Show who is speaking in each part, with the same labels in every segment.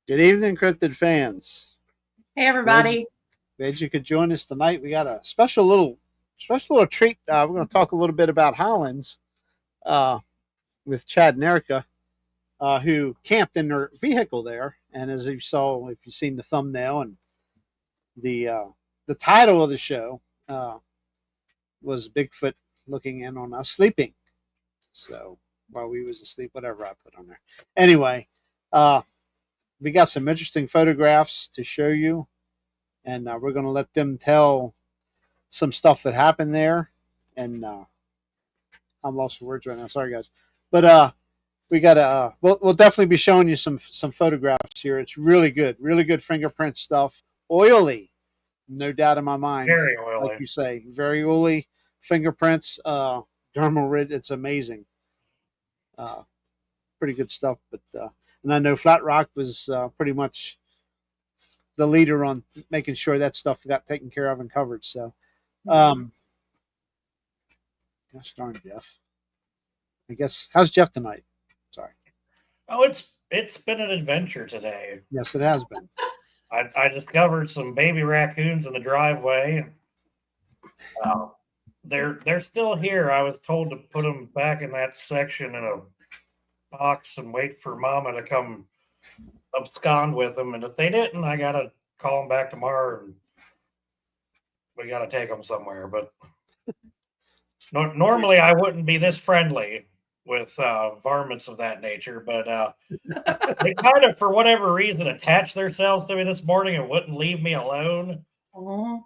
Speaker 1: Good evening, cryptid fans.
Speaker 2: Hey,
Speaker 1: Glad
Speaker 2: everybody.
Speaker 1: glad you could join us tonight. We got a special little treat. We're going to talk a little bit about Highlands uh, with Chad and Erica, who camped in their vehicle there. And as you saw, if you've seen the thumbnail and the uh, the title of the show uh, was Bigfoot looking in on us sleeping. So while we was asleep, whatever I put on there. Anyway, uh, we got some interesting photographs to show you, and we're going to let them tell some stuff that happened there. And I'm lost for words right now. Sorry, guys. But we got to. We'll definitely be showing you some photographs here. It's really good fingerprint stuff. Oily, no doubt in my mind.
Speaker 3: Very oily,
Speaker 1: like you say, very oily fingerprints. Dermal rid. It's amazing. Pretty good stuff. But and I know Flat Rock was pretty much the leader on making sure that stuff got taken care of and covered. So, gosh darn Jeff. I guess how's Jeff tonight? Sorry.
Speaker 3: Oh, it's been an adventure today.
Speaker 1: Yes, it has been.
Speaker 3: I discovered some baby raccoons in the driveway. They're still here. I was told to put them back in that section in a box and wait for Mama to come abscond with them. And if they didn't, I gotta call them back tomorrow, and we gotta take them somewhere. But normally I wouldn't be this friendly with varmints of that nature, but they kind of, for whatever reason, attached themselves to me this morning and wouldn't leave me alone. So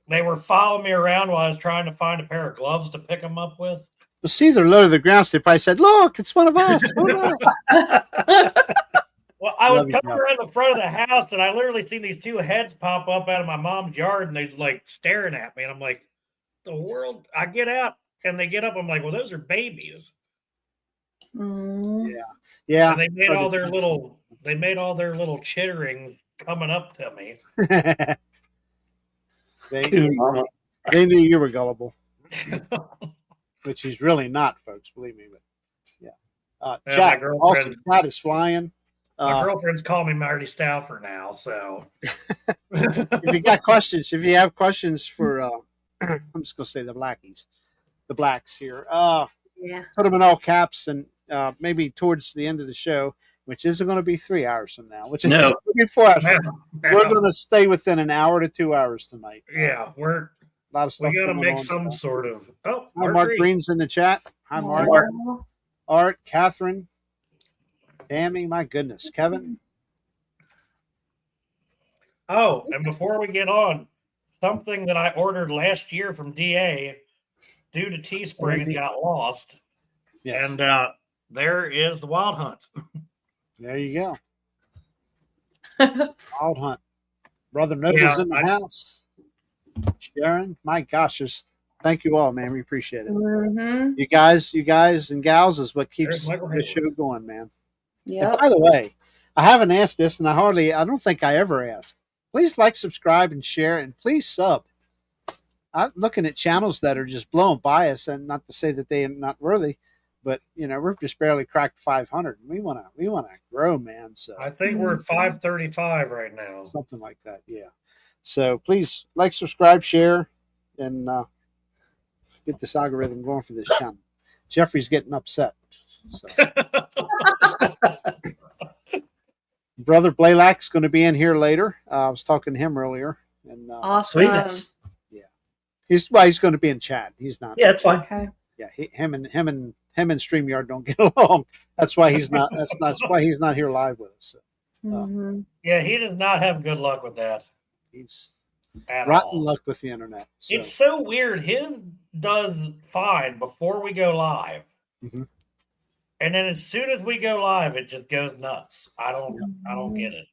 Speaker 3: they were following me around while I was trying to find a pair of gloves to pick them up with.
Speaker 1: Well, see, they're low to the ground. So they probably said, "Look, it's one of us."
Speaker 3: Well, I was coming around the front of the house, and I literally seen these two heads pop up out of my mom's yard, and they're like staring at me, and I'm like, "The world!" I get out, and they get up. I'm like, "Well, those are babies."
Speaker 1: Yeah.
Speaker 3: And they made all their little chittering coming up to me.
Speaker 1: They knew you were gullible, which he's really not, folks. Believe me. But yeah, Chad also Chad is flying.
Speaker 3: My girlfriend's calling me Marty Stouffer now. So
Speaker 1: if you got questions, if you have questions for, I'm just gonna say the blacks here. Put them in all caps, and maybe towards the end of the show, which isn't going to be 3 hours from now, which is going to be 4 hours. We're going to stay within an hour to 2 hours tonight.
Speaker 3: Yeah,
Speaker 1: a lot of stuff.
Speaker 3: We got to make some sort of. Oh,
Speaker 1: hi, Mark Green's in the chat. Hi, Mark. Art, Catherine, Tammy. My goodness, Kevin.
Speaker 3: Oh, and before we get on, something that I ordered last year from DA due to Teespring got lost.
Speaker 1: Yes.
Speaker 3: And there is the Wild Hunt.
Speaker 1: There you go. Wild Hunt. Brother Noodle's in the house. Sharon, my gosh, thank you all, man. We appreciate it.
Speaker 2: Mm-hmm.
Speaker 1: You guys and gals is what keeps the show going, man.
Speaker 2: Yeah.
Speaker 1: By the way, I haven't asked this, and I don't think I ever asked. Please like, subscribe, and share, and please sub. I'm looking at channels that are just blowing by us, and not to say that they are not worthy, but we're just barely cracked 500. We want to grow, man. So
Speaker 3: I think we're at 535 right now,
Speaker 1: something like that. Yeah. So please like, subscribe, share, and get this algorithm going for this channel. Jeffrey's getting upset. So. Brother Blaylak's going to be in here later. I was talking to him earlier, and
Speaker 2: awesome.
Speaker 4: Sweetness.
Speaker 1: Yeah, he's going to be in chat. He's not.
Speaker 4: Yeah, it's fine.
Speaker 2: Okay.
Speaker 1: Yeah, him and StreamYard don't get along. That's why he's not. That's why he's not here live with us. So,
Speaker 3: yeah, he does not have good luck with that.
Speaker 1: He's rotten
Speaker 3: all.
Speaker 1: Luck with the internet. So.
Speaker 3: It's so weird. His does fine before we go live.
Speaker 1: Mm-hmm.
Speaker 3: And then as soon as we go live, it just goes nuts. I don't get it.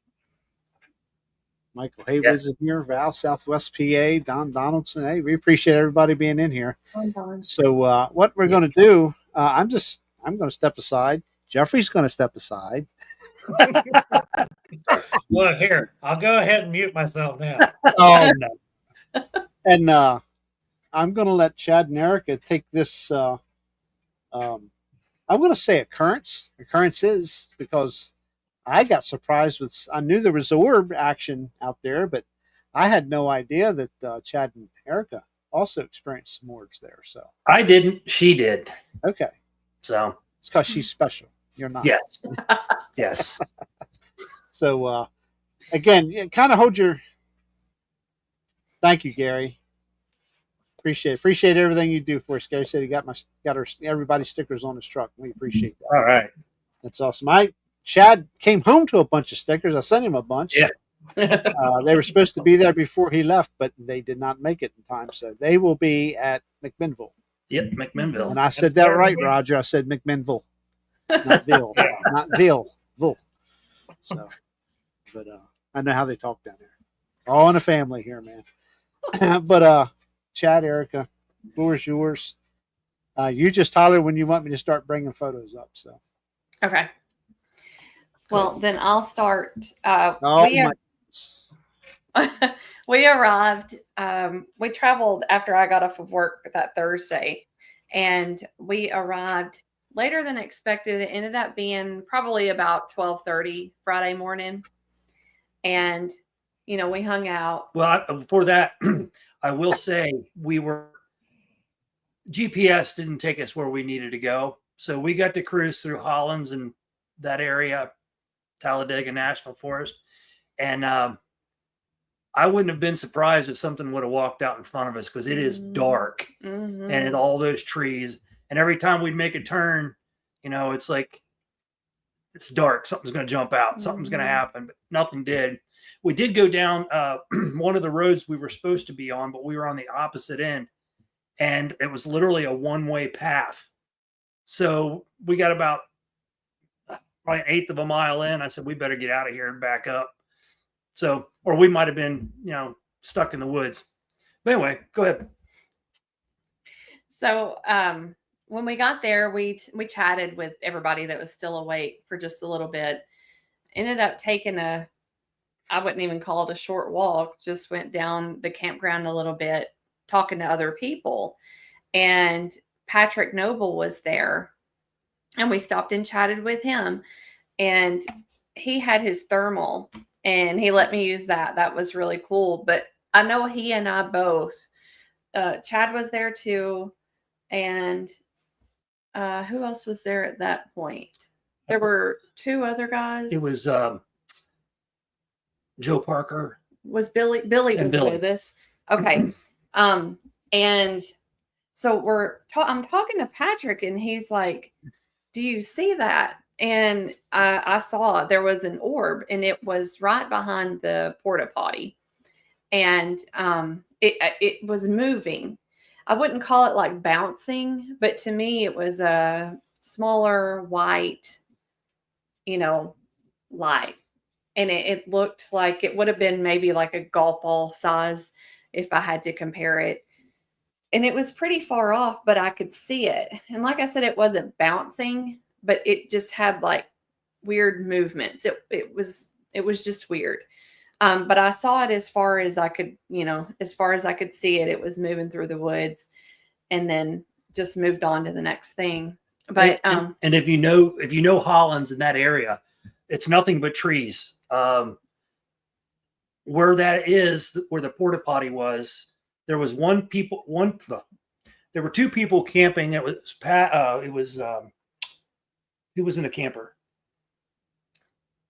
Speaker 1: Michael Haywood's in here. Val, Southwest PA. Don Donaldson. Hey, we appreciate everybody being in here. So what we're going to do, I'm going to step aside. Jeffrey's going to step aside.
Speaker 3: Look here. I'll go ahead and mute myself now.
Speaker 1: Oh, no. And I'm going to let Chad and Erica take this I'm going to say occurrences, because I got surprised with. I knew there was orb action out there, but I had no idea that Chad and Erica also experienced some orbs there. So
Speaker 2: I didn't. She did.
Speaker 1: okay,
Speaker 2: So
Speaker 1: it's because she's special. You're not.
Speaker 2: yes, yes.
Speaker 1: So again, kind of hold your. Thank you, Gary. Appreciate everything you do for us. Gary said he got everybody's stickers on his truck. We appreciate that.
Speaker 2: All right.
Speaker 1: That's awesome. Chad came home to a bunch of stickers. I sent him a bunch.
Speaker 2: Yeah.
Speaker 1: They were supposed to be there before he left, but they did not make it in time. So they will be at McMinnville.
Speaker 2: Yep, McMinnville.
Speaker 1: And I said that right, Roger. I said McMinnville, not Ville, not Ville. So, but I know how they talk down there. All in a family here, man. But Chad, Erica, floor's yours. You just holler when you want me to start bringing photos up. So
Speaker 4: Okay. Well, then I'll start. We arrived. We traveled after I got off of work that Thursday, and we arrived later than expected. It ended up being probably about 12:30 Friday morning, and we hung out.
Speaker 2: Well, before that, I will say GPS didn't take us where we needed to go, so we got to cruise through Hollins and that area, Talladega National Forest, and I wouldn't have been surprised if something would have walked out in front of us because it is dark and all those trees. And every time we'd make a turn, it's like it's dark. Something's going to jump out. Something's going to happen, but nothing did. We did go down one of the roads we were supposed to be on, but we were on the opposite end, and it was literally a one-way path. So we got about probably an eighth of a mile in. I said, we better get out of here and back up. So, or we might have been, stuck in the woods. But anyway, go ahead.
Speaker 4: So, when we got there, we chatted with everybody that was still awake for just a little bit. Ended up taking I wouldn't even call it a short walk, just went down the campground a little bit, talking to other people. And Patrick Noble was there, and we stopped and chatted with him. And he had his thermal, and he let me use that. That was really cool. But I know he and I both, Chad was there too. And who else was there at that point? There were two other guys.
Speaker 2: It was Joe Parker.
Speaker 4: Was Billy was with us. Okay. And so I'm talking to Patrick, and he's like, do you see that? And I saw there was an orb, and it was right behind the porta potty, and it was moving. I wouldn't call it like bouncing, but to me it was a smaller white, light, and it looked like it would have been maybe like a golf ball size if I had to compare it. And it was pretty far off, but I could see it. And like I said, it wasn't bouncing, but it just had like weird movements. It was just weird. But I saw it as far as I could, as far as I could see it. It was moving through the woods, and then just moved on to the next thing. But
Speaker 2: and if you know Hollins in that area, it's nothing but trees. Where that is, where the porta potty was, there was there were two people camping. It was who was in the camper?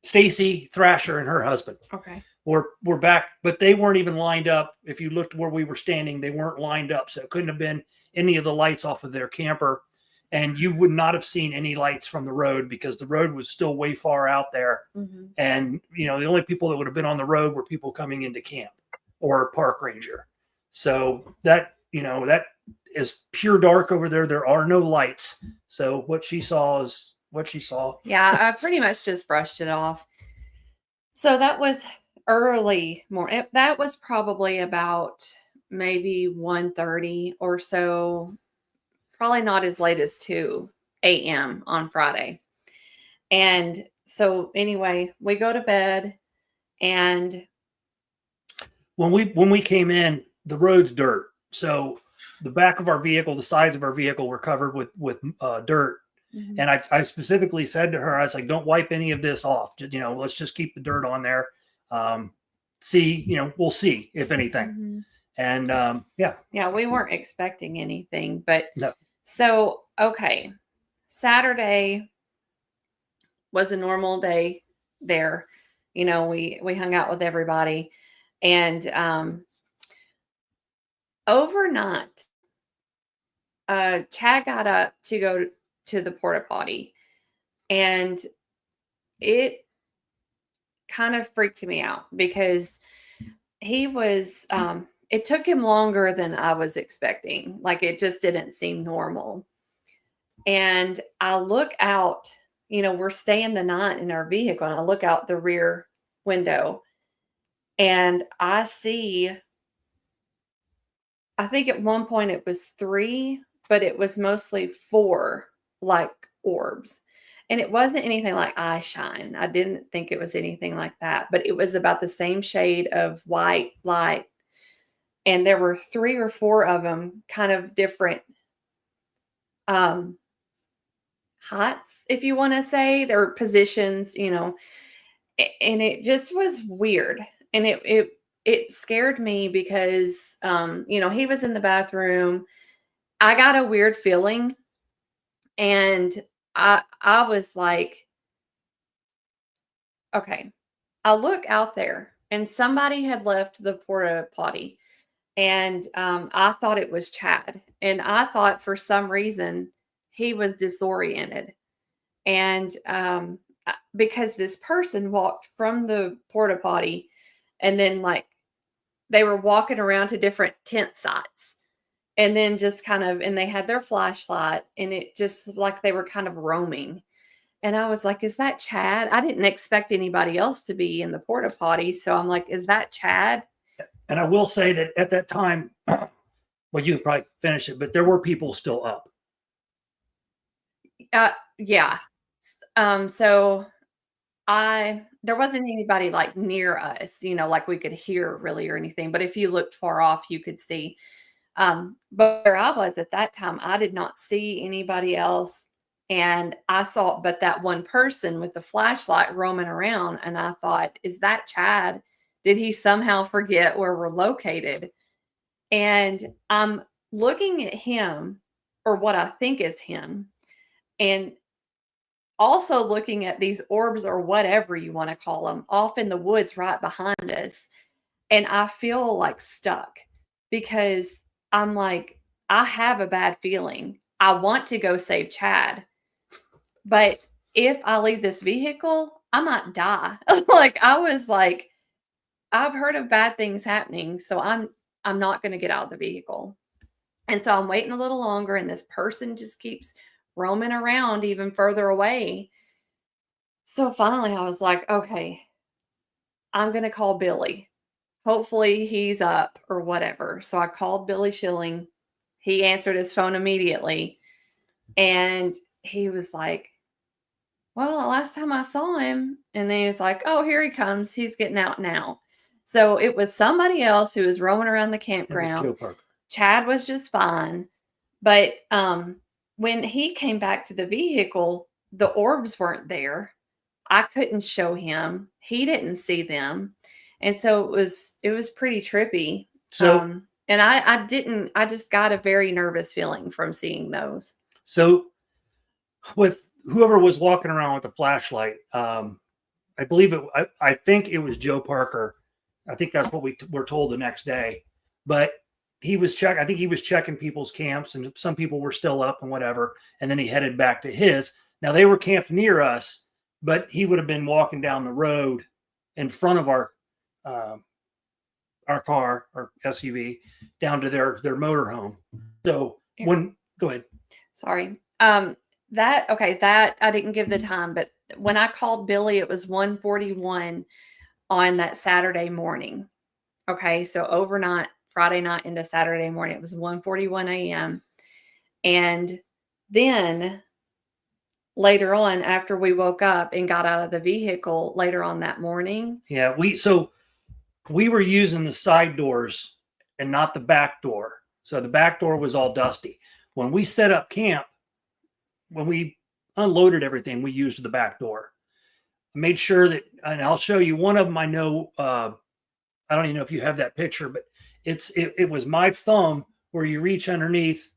Speaker 2: Stacy Thrasher and her husband.
Speaker 4: Okay.
Speaker 2: We're back, but they weren't even lined up. If you looked where we were standing, they weren't lined up. So it couldn't have been any of the lights off of their camper. And you would not have seen any lights from the road because the road was still way far out there. Mm-hmm. And, the only people that would have been on the road were people coming into camp or park ranger. So that is pure dark over there. There are no lights. So what she saw is what she saw.
Speaker 4: Yeah, I pretty much just brushed it off. So that was early morning. That was probably about maybe 1:30 or so. Probably not as late as 2 a.m. on Friday. And so anyway, we go to bed, and
Speaker 2: when we came in, the road's dirt. So the back of our vehicle, the sides of our vehicle were covered with dirt.
Speaker 4: Mhm.
Speaker 2: And I specifically said to her, I was like, don't wipe any of this off. You know, let's just keep the dirt on there. See, you know, we'll see if anything.
Speaker 4: Mhm.
Speaker 2: And yeah.
Speaker 4: Yeah, we weren't expecting anything, but
Speaker 2: No.
Speaker 4: so okay. Saturday was a normal day there. You know, we hung out with everybody, and overnight, Chad got up to go to the porta potty, and it kind of freaked me out because he was it took him longer than I was expecting. Like it just didn't seem normal. And I look out, you know, we're staying the night in our vehicle, and I look out the rear window and I see, I think at one point it was 3, but it was mostly 4 like orbs. And it wasn't anything like eye shine. I didn't think it was anything like that, but it was about the same shade of white light. And there were 3 or 4 of them, kind of different heights, if you want to say. There were positions, you know, and it just was weird. And it scared me because you know, he was in the bathroom. I got a weird feeling, and I was like, okay. I look out there, and somebody had left the porta potty, and I thought it was Chad, and I thought for some reason he was disoriented, and because this person walked from the porta potty, and then like they were walking around to different tent sites, and then just kind of, and they had their flashlight, and it just like they were kind of roaming. And I was like, is that Chad? I didn't expect anybody else to be in the porta potty. So I'm like, is that Chad?
Speaker 2: And I will say that at that time, well, you could probably finish it, but there were people still up.
Speaker 4: Yeah. So there wasn't anybody like near us, you know, like we could hear really or anything. But if you looked far off, you could see. But where I was at that time, I did not see anybody else. And I saw but that one person with the flashlight roaming around. And I thought, is that Chad? Did he somehow forget where we're located? And I'm looking at him, or what I think is him, and also looking at these orbs, or whatever you want to call them, off in the woods right behind us. And I feel like stuck because I'm like, I have a bad feeling. I want to go save Chad, but if I leave this vehicle, I might die. Like I was like, I've heard of bad things happening, so I'm not going to get out of the vehicle. And so I'm waiting a little longer, and this person just keeps roaming around even further away. So finally I was like, okay, I'm going to call Billy. Hopefully he's up or whatever. So I called Billy Schilling. He answered his phone immediately. And he was like, well, the last time I saw him, and then he was like, oh, here he comes. He's getting out now. So it was somebody else who was roaming around the campground.
Speaker 2: Joe Parker.
Speaker 4: Chad was just fine. But when he came back to the vehicle, the orbs weren't there. I couldn't show him. He didn't see them. And so it was pretty trippy.
Speaker 2: So,
Speaker 4: and I just got a very nervous feeling from seeing those.
Speaker 2: So with whoever was walking around with the flashlight, I believe I think it was Joe Parker. I think that's what we were told the next day, but I think he was checking people's camps, and some people were still up and whatever. And then he headed back to his. Now they were camped near us, but he would have been walking down the road in front of our car or SUV down to their motorhome. So go ahead.
Speaker 4: Sorry. That I didn't give the time, but when I called Billy, it was 1:41 on that Saturday morning. Okay. So overnight, Friday night into Saturday morning, it was 1:41 a.m. And then later on, after we woke up and got out of the vehicle later on that morning.
Speaker 2: Yeah. We were using the side doors and not the back door. So the back door was all dusty. When we set up camp, when we unloaded everything, we used the back door. I made sure that, and I'll show you one of them. I know, I don't even know if you have that picture, but it was my thumb where you reach underneath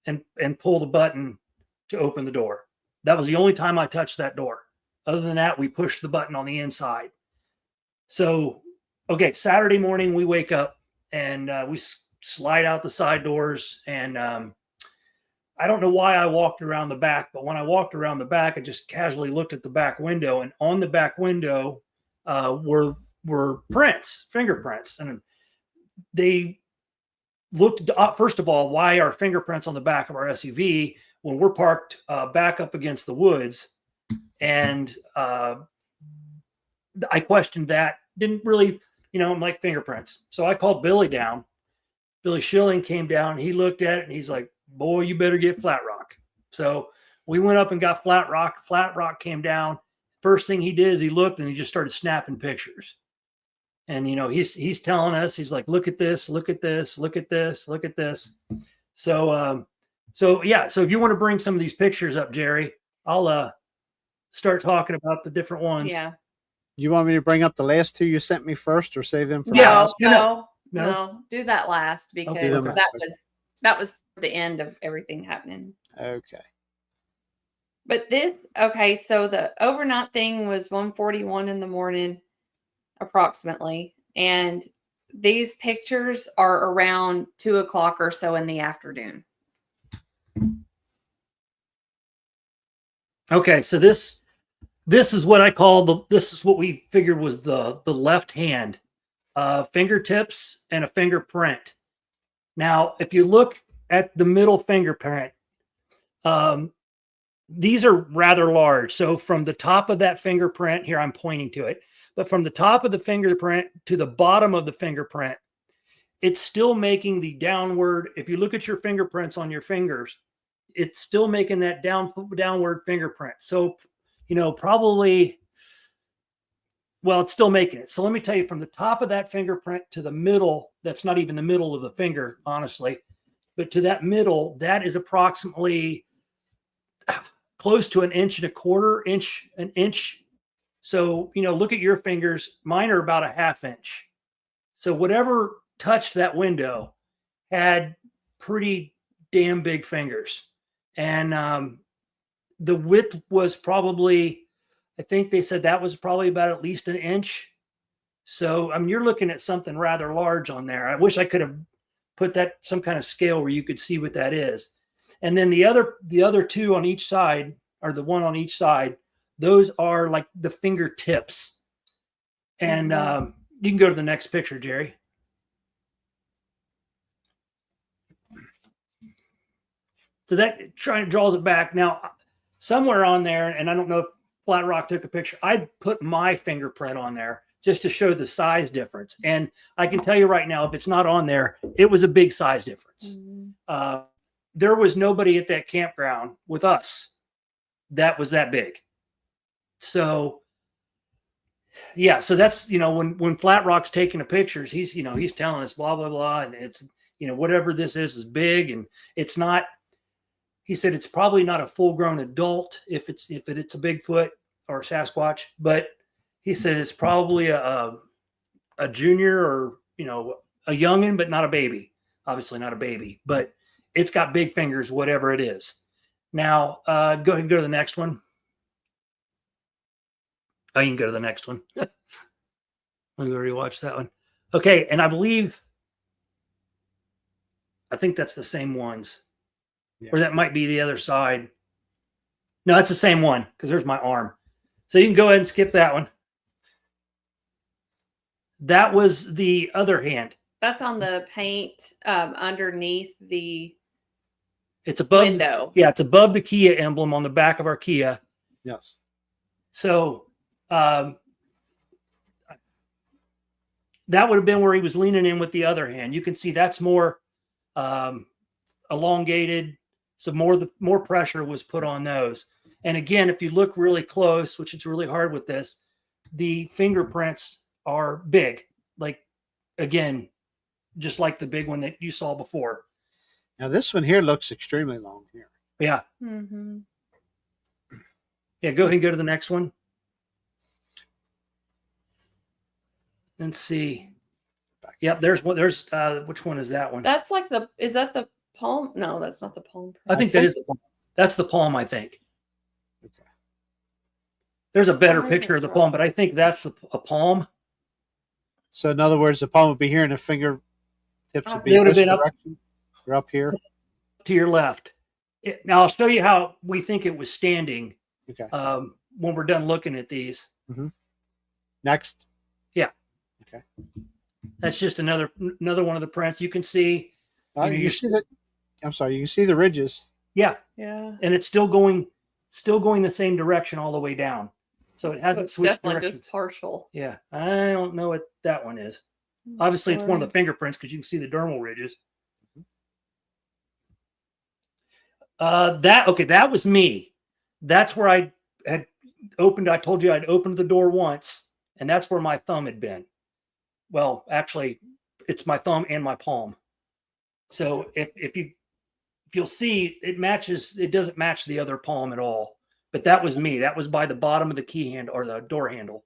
Speaker 2: and pull the button to open the door. That was the only time I touched that door. Other than that, we pushed the button on the inside. So, okay, Saturday morning, we wake up and we slide out the side doors. And I don't know why I walked around the back, but when I walked around the back, I just casually looked at the back window. And on the back window were prints, fingerprints. And they looked up, first of all, why are fingerprints on the back of our SUV when we're parked back up against the woods? And I questioned that. Didn't really, I'm like, fingerprints. So I called Billy down. Billy Schilling came down. He looked at it and he's like, boy, you better get Flat Rock. So we went up and got Flat Rock. Flat Rock came down. First thing he did is he looked and he just started snapping pictures. And, he's telling us, he's like, look at this, look at this, look at this, look at this. So, so if you want to bring some of these pictures up, Jerry, I'll start talking about the different ones.
Speaker 4: Yeah.
Speaker 1: You want me to bring up the last two you sent me first, or save them for
Speaker 2: Yeah.
Speaker 1: last?
Speaker 4: No. Do that last because
Speaker 2: Okay.
Speaker 4: that was the end of everything happening.
Speaker 1: Okay.
Speaker 4: But so the overnight thing was 1:41 in the morning, approximately, and these pictures are around 2:00 or so in the afternoon.
Speaker 2: Okay, so this is what I call this is what we figured was the left hand, fingertips and a fingerprint. Now, if you look at the middle fingerprint, these are rather large. So from the top of that fingerprint, here I'm pointing to it, but from the top of the fingerprint to the bottom of the fingerprint, it's still making the downward. If you look at your fingerprints on your fingers, it's still making that downward fingerprint. So, probably, well, it's still making it. So let me tell you, from the top of that fingerprint to the middle, that's not even the middle of the finger, honestly, but to that middle, that is approximately close to 1.25 inches. So, look at your fingers. Mine are about 1/2 inch. So whatever touched that window had pretty damn big fingers. And the width was probably, I think they said that was probably about at least 1 inch. So, you're looking at something rather large on there. I wish I could have put that some kind of scale where you could see what that is. And then the other two on each side, or the one on each side, those are like the fingertips. And you can go to the next picture, Jerry. So that draws it back. Now, somewhere on there, and I don't know if Flat Rock took a picture, I put my fingerprint on there just to show the size difference. And I can tell you right now, if it's not on there, it was a big size difference. Mm-hmm. There was nobody at that campground with us that was that big. So, yeah, so that's, when Flat Rock's taking the pictures, he's telling us blah, blah, blah. And it's, whatever this is big, and it's not. He said it's probably not a full-grown adult if it's a Bigfoot or a Sasquatch, but he said it's probably a junior, or a youngin, but not a baby. Obviously not a baby, but it's got big fingers, whatever it is. Now, go ahead and go to the next one. Oh, you can go to the next one. We already watched that one. Okay, and I think that's the same ones. Yeah. Or that might be the other side. No, that's the same one, because there's my arm. So you can go ahead and skip that one. That was the other hand.
Speaker 4: That's on the paint underneath the
Speaker 2: it's above
Speaker 4: window.
Speaker 2: It's above the Kia emblem on the back of our Kia.
Speaker 1: Yes.
Speaker 2: So that would have been where he was leaning in with the other hand. You can see that's more elongated. So more pressure was put on those. And again, if you look really close, which is really hard with this, the fingerprints are big. Like, again, just like the big one that you saw before.
Speaker 1: Now this one here looks extremely long here.
Speaker 2: Yeah.
Speaker 4: Mm-hmm.
Speaker 2: Yeah, go ahead and go to the next one. Let's see. Yep, there's one. There's which one is that one?
Speaker 4: That's like is that the palm? No, that's not the palm print.
Speaker 2: I think that is the palm. That's the palm, I think.
Speaker 1: Okay.
Speaker 2: There's a better
Speaker 4: I think
Speaker 2: picture of the
Speaker 4: that's
Speaker 2: palm,
Speaker 4: right.
Speaker 2: but I think that's a palm.
Speaker 1: So in other words, the palm would be here, and the fingertips would be
Speaker 2: They would
Speaker 1: this
Speaker 2: have been up-
Speaker 1: direction. Or up here.
Speaker 2: To your left. Now I'll show you how we think it was standing
Speaker 1: Okay.
Speaker 2: when we're done looking at these.
Speaker 1: Next.
Speaker 2: That's just another one of the prints. You can see,
Speaker 1: You see that? I'm sorry. You can see the ridges.
Speaker 2: yeah,
Speaker 4: Yeah.
Speaker 2: and it's still going the same direction all the way down. So it
Speaker 4: So
Speaker 2: hasn't
Speaker 4: it's
Speaker 2: switched
Speaker 4: definitely
Speaker 2: directions.
Speaker 4: just partial.
Speaker 2: Yeah, I don't know what that one is. Obviously, it's one of the fingerprints because you can see the dermal ridges. That was me. That's where I had opened. I told you I'd opened the door once, and that's where my thumb had been. Well, actually, it's my thumb and my palm. So if you'll see, it matches. It doesn't match the other palm at all. But that was me. That was by the bottom of the key handle or the door handle.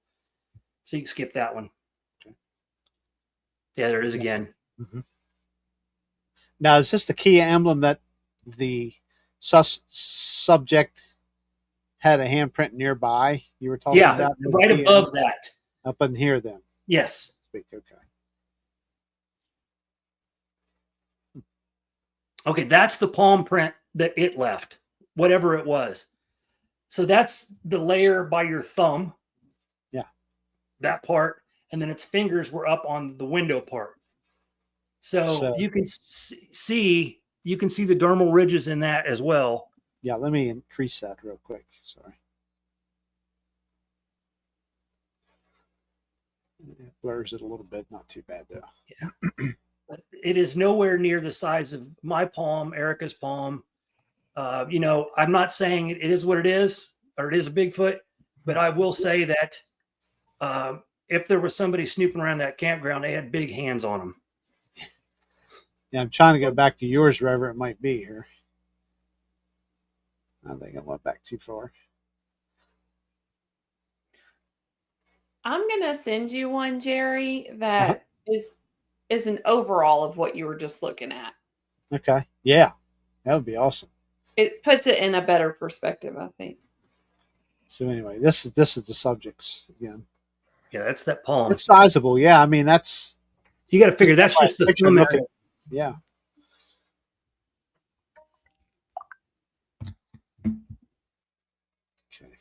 Speaker 2: So you can skip that one. Yeah, there it is again.
Speaker 1: Now, is this the key emblem that the subject had a handprint nearby? You were talking
Speaker 2: Yeah,
Speaker 1: about
Speaker 2: right above that.
Speaker 1: up in here. Then.
Speaker 2: Yes.
Speaker 1: Okay.
Speaker 2: Okay, that's the palm print that it left, whatever it was. So that's the layer by your thumb.
Speaker 1: Yeah.
Speaker 2: That part. And then its fingers were up on the window part. So you can see the dermal ridges in that as well.
Speaker 1: Yeah, let me increase that real quick. Sorry. It blurs it a little bit. Not too bad, though.
Speaker 2: Yeah. But it is nowhere near the size of my palm, Erica's palm. I'm not saying it is what it is, or it is a Bigfoot, but I will say that if there was somebody snooping around that campground, they had big hands on them.
Speaker 1: Yeah, I'm trying to get back to yours, wherever it might be here. I think I went back too far.
Speaker 4: I'm gonna send you one, Jerry, that is an overall of what you were just looking at.
Speaker 1: Okay. Yeah, that would be awesome.
Speaker 4: It puts it in a better perspective, I think.
Speaker 1: So anyway, this is the subjects again.
Speaker 2: Yeah, that's that palm.
Speaker 1: It's sizable. Yeah, I mean that's.
Speaker 2: You got to figure that's just the thumb area.
Speaker 1: Yeah. Okay.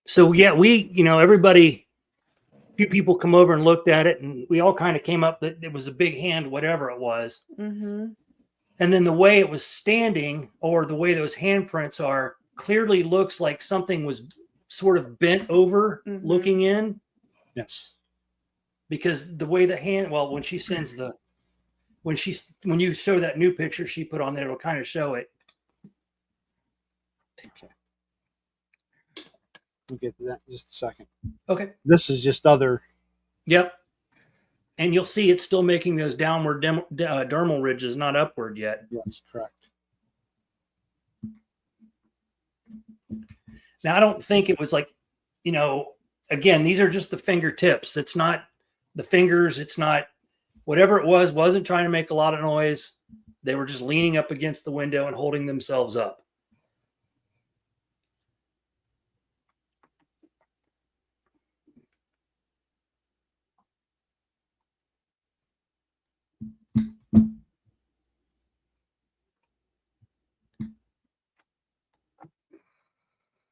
Speaker 2: So yeah, everybody, a few people come over and looked at it, and we all kind of came up that it was a big hand, whatever it was.
Speaker 4: Mm-hmm.
Speaker 2: And then the way it was standing, or the way those handprints are, clearly looks like something was sort of bent over, looking in.
Speaker 1: Yes.
Speaker 2: Because the way the hand, well, when she sends when you show that new picture she put on there, it'll kind of show it.
Speaker 1: Okay. We'll get to that in just a second.
Speaker 2: Okay.
Speaker 1: This is just other.
Speaker 2: Yep. And you'll see it's still making those downward dermal ridges, not upward yet.
Speaker 1: Yes, correct.
Speaker 2: Now, I don't think it was like, again, these are just the fingertips. It's not the fingers. It's not whatever it was, wasn't trying to make a lot of noise. They were just leaning up against the window and holding themselves up.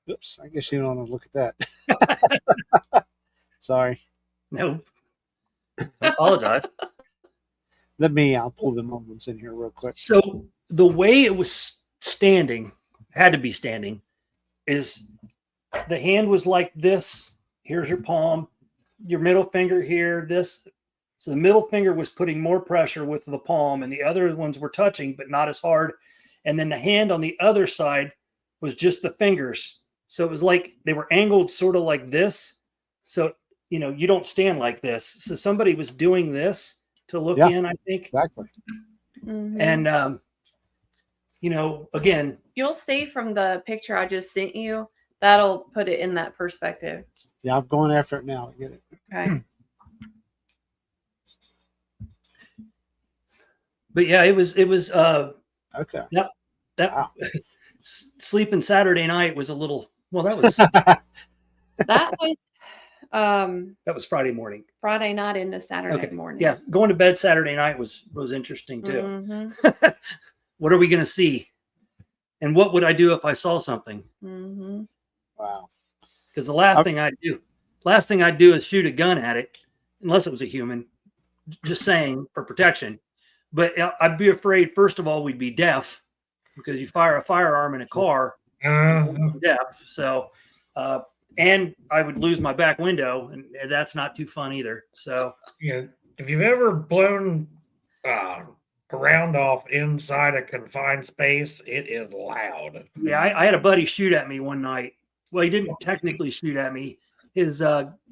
Speaker 1: Oops, I guess you don't want to look at that. Sorry.
Speaker 2: No, I apologize.
Speaker 1: I'll pull the moments in here real quick.
Speaker 2: So the way it was standing, had to be standing, is the hand was like this. Here's your palm, your middle finger here, this. So the middle finger was putting more pressure with the palm, and the other ones were touching, but not as hard. And then the hand on the other side was just the fingers. So it was like they were angled sort of like this. So, you don't stand like this. So somebody was doing this to look in, I think.
Speaker 1: Exactly.
Speaker 4: Mm-hmm.
Speaker 2: And again,
Speaker 4: You'll see from the picture I just sent you, that'll put it in that perspective.
Speaker 1: Yeah, I'm going after it now. Get it.
Speaker 4: Okay.
Speaker 2: but yeah, it was
Speaker 1: Okay.
Speaker 2: that
Speaker 1: Wow.
Speaker 2: sleeping Saturday night was a little, well, that was
Speaker 4: That was
Speaker 2: that was Friday morning.
Speaker 4: Friday night into Saturday
Speaker 2: Okay.
Speaker 4: morning.
Speaker 2: Yeah, going to bed Saturday night was interesting too.
Speaker 4: Mm-hmm.
Speaker 2: What are we going to see? And what would I do if I saw something?
Speaker 4: Mm-hmm.
Speaker 1: Wow.
Speaker 2: Because the last thing I'd do is shoot a gun at it, unless it was a human. Just saying, for protection. But I'd be afraid. First of all, we'd be deaf because you fire a firearm in a car, you're deaf. So, and I would lose my back window, and that's not too fun either. So,
Speaker 3: Yeah, if you've ever blown a round off inside a confined space, it is loud.
Speaker 2: yeah, I had a buddy shoot at me one night. Well, he didn't technically shoot at me. His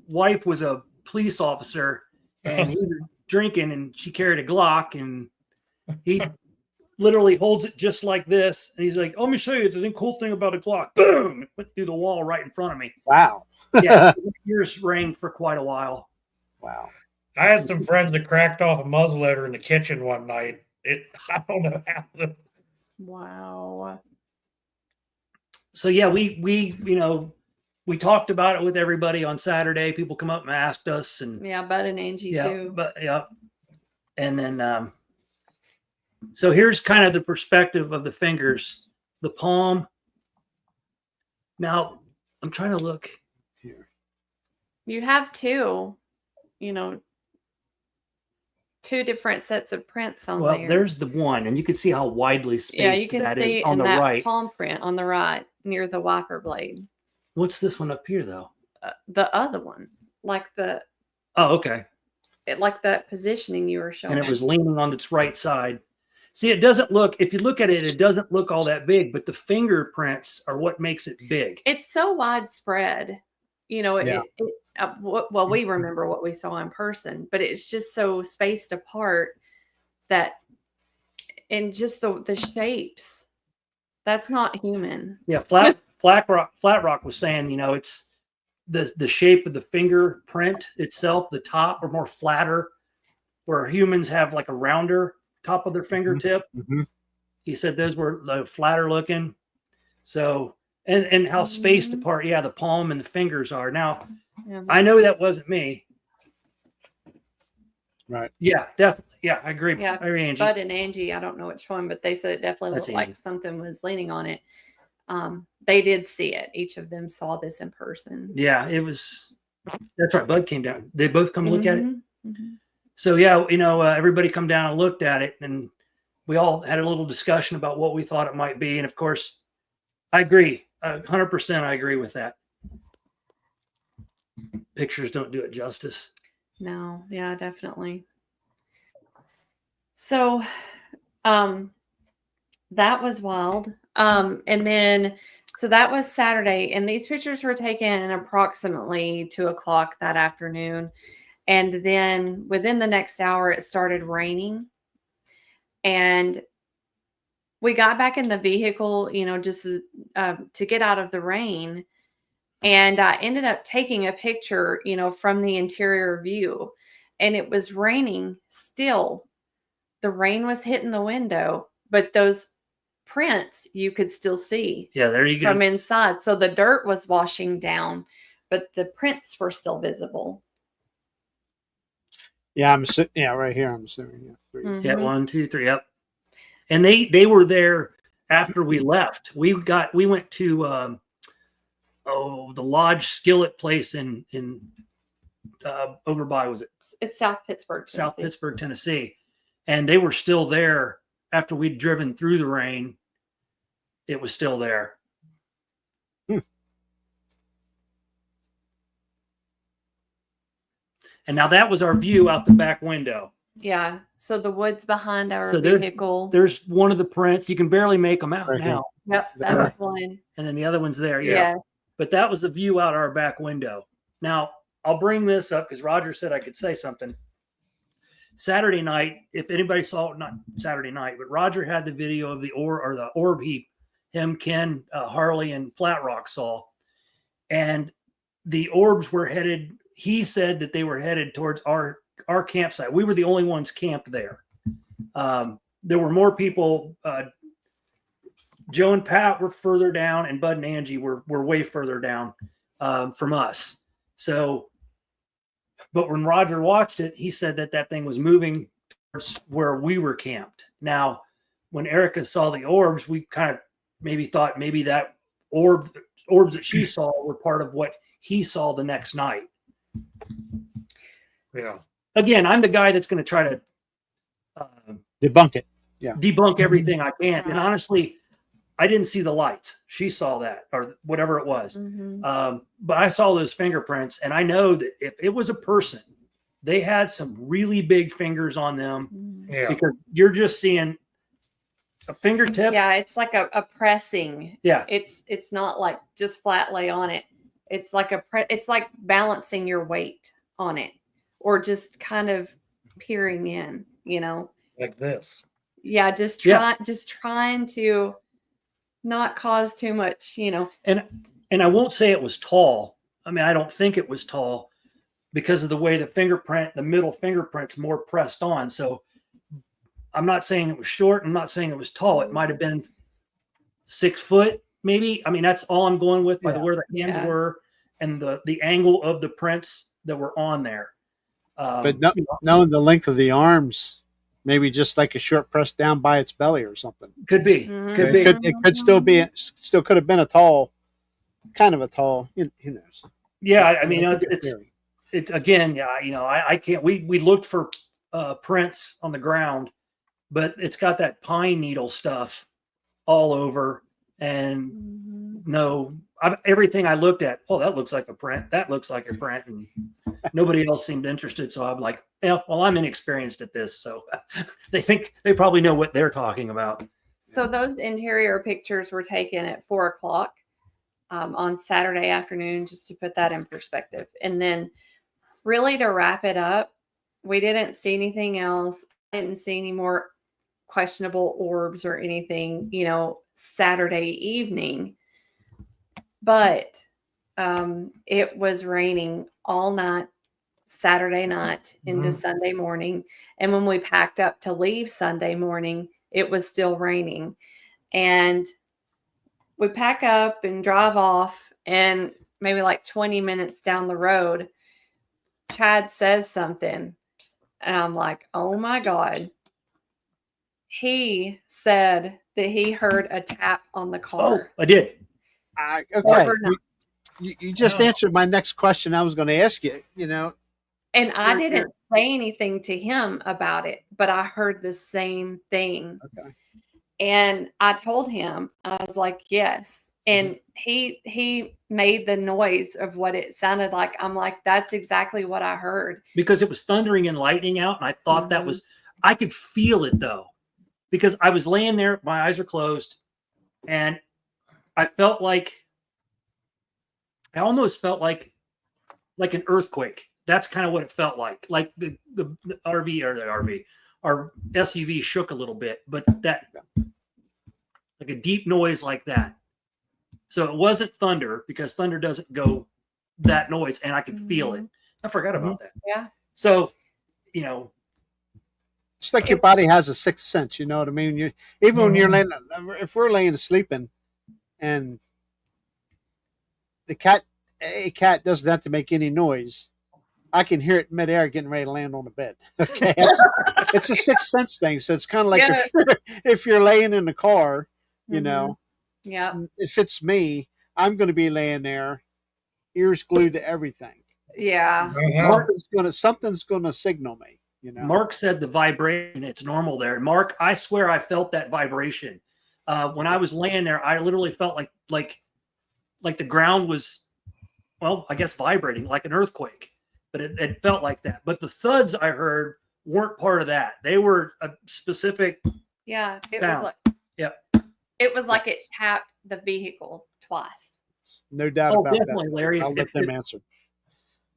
Speaker 2: wife was a police officer, and he was drinking, and she carried a Glock, and he literally holds it just like this, and he's like, "Oh, let me show you the cool thing about a Glock." Boom! It went through the wall right in front of me.
Speaker 1: Wow.
Speaker 2: Yeah, ears rang for quite a while.
Speaker 1: Wow.
Speaker 3: I had some friends that cracked off a muzzleloader in the kitchen one night. I don't know how.
Speaker 4: Wow.
Speaker 2: So yeah, we talked about it with everybody on Saturday. People come up and asked us, and
Speaker 4: Yeah, Bud and Angie
Speaker 2: yeah,
Speaker 4: too.
Speaker 2: but yeah, and then so here's kind of the perspective of the fingers, the palm. Now I'm trying to look
Speaker 1: Here.
Speaker 4: You have two different sets of prints on
Speaker 2: well,
Speaker 4: there.
Speaker 2: there's the one, and you can see how widely spaced
Speaker 4: yeah, you can
Speaker 2: that
Speaker 4: see
Speaker 2: is on
Speaker 4: in
Speaker 2: the
Speaker 4: that
Speaker 2: right.
Speaker 4: palm print on the right near the wiper blade.
Speaker 2: What's this one up here, though?
Speaker 4: The other one, like
Speaker 2: Oh, okay.
Speaker 4: like that positioning you were showing.
Speaker 2: And it was leaning on its right side. See, it doesn't look, if you look at it, it doesn't look all that big, but the fingerprints are what makes it big.
Speaker 4: It's so widespread.
Speaker 1: Yeah.
Speaker 4: Well, we remember what we saw in person, but it's just so spaced apart that, and just the shapes, that's not human.
Speaker 2: Yeah, Flat Rock was saying, it's the shape of the fingerprint itself, the top are more flatter, where humans have like a rounder top of their fingertip.
Speaker 1: Mm-hmm.
Speaker 2: He said those were the flatter looking. So, and how spaced apart, yeah, the palm and the fingers are. Now,
Speaker 4: Yeah.
Speaker 2: I know that wasn't me.
Speaker 1: Right.
Speaker 2: Yeah, definitely. Yeah, I agree.
Speaker 4: Yeah,
Speaker 2: I agree, Angie.
Speaker 4: Bud and Angie, I don't know which one, but they said it definitely
Speaker 2: That's
Speaker 4: looked like
Speaker 2: Angie.
Speaker 4: something was leaning on it. They did see it. Each of them saw this in person.
Speaker 2: Yeah, it was. That's right. Bud came down. They both come look at it.
Speaker 4: Mhm.
Speaker 2: So yeah, everybody come down and looked at it, and we all had a little discussion about what we thought it might be. And of course, I agree, 100%. I agree with that. Pictures don't do it justice.
Speaker 4: No, yeah, definitely. So, that was wild. And then, so that was Saturday, and these pictures were taken approximately 2:00 that afternoon. And then within the next hour, it started raining. And we got back in the vehicle, just to get out of the rain. And I ended up taking a picture, from the interior view. And it was raining still. The rain was hitting the window, but those prints you could still see
Speaker 2: Yeah, there you go.
Speaker 4: from inside. So the dirt was washing down, but the prints were still visible.
Speaker 1: Yeah, right here. I'm assuming. Yeah, 3.
Speaker 2: Yeah,
Speaker 4: Mhm.
Speaker 2: 1, 2, 3, yep. And they were there after we left. We went to the Lodge Skillet place in over by, was it
Speaker 4: It's South Pittsburgh.
Speaker 2: South
Speaker 4: Tennessee.
Speaker 2: Pittsburgh, Tennessee, and they were still there after we'd driven through the rain. It was still there. And now that was our view out the back window.
Speaker 4: Yeah. So the woods behind our
Speaker 2: So
Speaker 4: vehicle.
Speaker 2: There's one of the prints. You can barely make them out
Speaker 1: Right here.
Speaker 2: now.
Speaker 4: Yep, that's one.
Speaker 2: And then the other one's there.
Speaker 4: Yeah.
Speaker 2: But that was the view out our back window. Now, I'll bring this up because Roger said I could say something. Saturday night, if anybody saw it, not Saturday night, but Roger had the video of the orb him, Ken, Harley, and Flat Rock saw. And the orbs were headed, he said that they were headed towards our campsite. We were the only ones camped there. There were more people. Joe and Pat were further down, and Bud and Angie were way further down from us. So, but when Roger watched it, he said that thing was moving towards where we were camped. Now, when Erica saw the orbs, we kind of maybe thought maybe that orbs that she saw were part of what he saw the next night.
Speaker 3: Yeah.
Speaker 2: Again, I'm the guy that's going to try to
Speaker 1: Debunk it. Yeah.
Speaker 2: debunk everything I can. And honestly, I didn't see the lights. She saw that or whatever it was. But I saw those fingerprints, and I know that if it was a person, they had some really big fingers on them.
Speaker 3: Yeah.
Speaker 2: Because you're just seeing a fingertip.
Speaker 4: Yeah, it's like a pressing.
Speaker 2: Yeah.
Speaker 4: It's not like just flat lay on it. It's like it's like balancing your weight on it, or just kind of peering in,
Speaker 3: Like this.
Speaker 4: Yeah, just trying to not cause too much,
Speaker 2: And I won't say it was tall. I mean, I don't think it was tall because of the way the middle fingerprint's more pressed on. So I'm not saying it was short. I'm not saying it was tall. It might have been 6 foot, maybe. I mean, that's all I'm going with by where the hands were and the angle of the prints that were on there.
Speaker 1: But knowing the length of the arms, maybe just like a short press down by its belly or something.
Speaker 2: Could be. Could be.
Speaker 1: It could still could have been a tall, kind of a tall. Who knows?
Speaker 2: Yeah, I mean, it's again, I can't. We looked for prints on the ground, but it's got that pine needle stuff all over, and everything I looked at, that looks like a print. That looks like a print, and nobody else seemed interested. So I'm like, I'm inexperienced at this, so they probably know what they're talking about.
Speaker 4: So those interior pictures were taken at 4:00 on Saturday afternoon, just to put that in perspective. And then really to wrap it up, we didn't see anything else. I didn't see any more questionable orbs or anything, Saturday evening. But it was raining all night, Saturday night into Sunday morning. And when we packed up to leave Sunday morning, it was still raining. And we pack up and drive off, and maybe like 20 minutes down the road, Chad says something. And I'm like, oh my God. He said that he heard a tap on the car.
Speaker 2: Oh, I did.
Speaker 1: Okay. You just answered my next question I was going to ask you,
Speaker 4: And I didn't say anything to him about it, but I heard the same thing.
Speaker 1: Okay.
Speaker 4: And I told him, I was like, yes. And he made the noise of what it sounded like. I'm like, that's exactly what I heard.
Speaker 2: Because it was thundering and lightning out. And I thought I could feel it though, because I was laying there, my eyes are closed, and I almost felt like an earthquake. That's kind of what it felt like the our SUV shook a little bit, but that like a deep noise like that. So it wasn't thunder, because thunder doesn't go that noise, and I could feel it. I forgot about that.
Speaker 4: Yeah.
Speaker 2: So,
Speaker 1: it's like your body has a sixth sense. You know what I mean? When you're laying, if we're laying sleeping, and a cat doesn't have to make any noise, I can hear it midair getting ready to land on the bed. Okay, it's a sixth sense thing. So it's kind of like if you're laying in the car,
Speaker 4: Yeah.
Speaker 1: If it's me, I'm going to be laying there, ears glued to everything.
Speaker 4: Yeah.
Speaker 1: Something's going to signal me.
Speaker 2: Mark said the vibration, it's normal there. Mark, I swear I felt that vibration. When I was laying there, I literally felt like the ground was, I guess vibrating like an earthquake, but it felt like that. But the thuds I heard weren't part of that. They were a specific sound.
Speaker 4: It was like it tapped the vehicle twice.
Speaker 1: No doubt about
Speaker 2: definitely,
Speaker 1: that.
Speaker 2: Larry.
Speaker 1: I'll let them answer.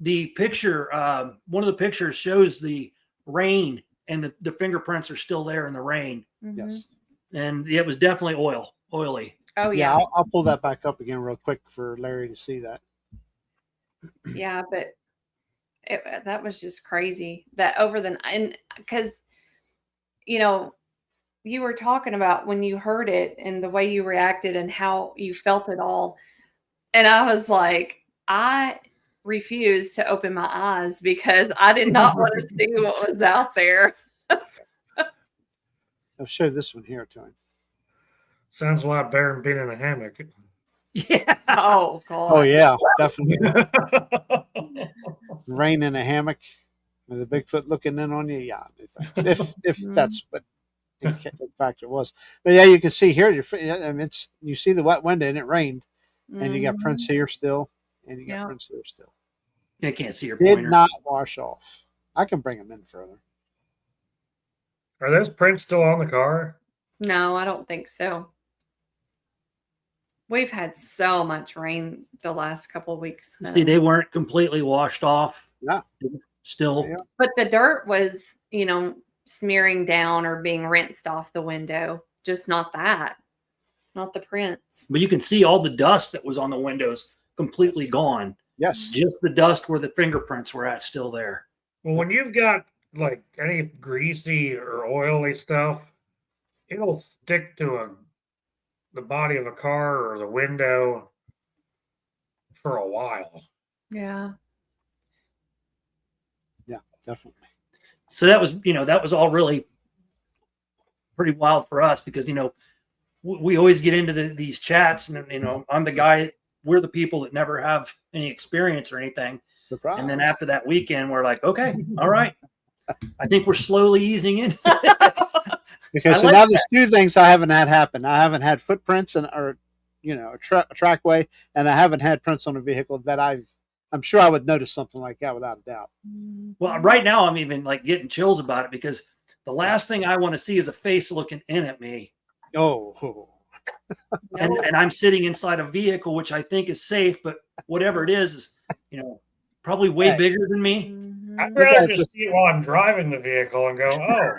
Speaker 2: The picture, one of the pictures shows the rain and the fingerprints are still there in the rain.
Speaker 4: Mhm.
Speaker 1: Yes.
Speaker 2: And it was definitely oily.
Speaker 4: Oh
Speaker 1: Yeah,
Speaker 4: yeah.
Speaker 1: I'll pull that back up again real quick for Larry to see that.
Speaker 4: Yeah, but that was just crazy. That over the and because you were talking about when you heard it and the way you reacted and how you felt it all, and I was like, I refused to open my eyes because I did not want to see what was out there.
Speaker 1: I'll show this one here to him.
Speaker 3: Sounds a lot better than being in a hammock.
Speaker 2: Yeah.
Speaker 4: Oh God.
Speaker 1: Oh yeah, definitely. Rain in a hammock with a Bigfoot looking in on you. Yeah, if that's what in fact it was. But yeah, you can see here. I mean, you see the wet window and it rained, and you got prints here still, and you got prints here still.
Speaker 2: I can't see your
Speaker 1: Did
Speaker 2: pointer.
Speaker 1: not wash off. I can bring them in further.
Speaker 3: Are those prints still on the car?
Speaker 4: No, I don't think so. We've had so much rain the last couple of weeks.
Speaker 2: See, they weren't completely washed off.
Speaker 1: Yeah.
Speaker 2: Still.
Speaker 1: Yeah.
Speaker 4: But the dirt was, smearing down or being rinsed off the window. Just not that. Not the prints.
Speaker 2: But you can see all the dust that was on the windows completely gone.
Speaker 1: Yes.
Speaker 2: Just the dust where the fingerprints were at still there.
Speaker 3: Well, when you've got like any greasy or oily stuff, it'll stick to the body of a car or the window for a while.
Speaker 4: Yeah.
Speaker 1: Yeah, definitely.
Speaker 2: So that was all really pretty wild for us because, we always get into these chats and, I'm the guy, we're the people that never have any experience or anything.
Speaker 1: Surprise.
Speaker 2: And then after that weekend, we're like, okay, all right. I think we're slowly easing into this.
Speaker 1: Because so now there's two things I haven't had happen. I haven't had footprints a trackway, and I haven't had prints on a vehicle that I'm sure I would notice something like that without a doubt.
Speaker 2: Well, right now I'm even like getting chills about it because the last thing I want to see is a face looking in at me.
Speaker 1: Oh.
Speaker 2: And I'm sitting inside a vehicle, which I think is safe, but whatever it is, probably way bigger than me.
Speaker 3: I'd rather just see it while I'm driving the vehicle and go, oh.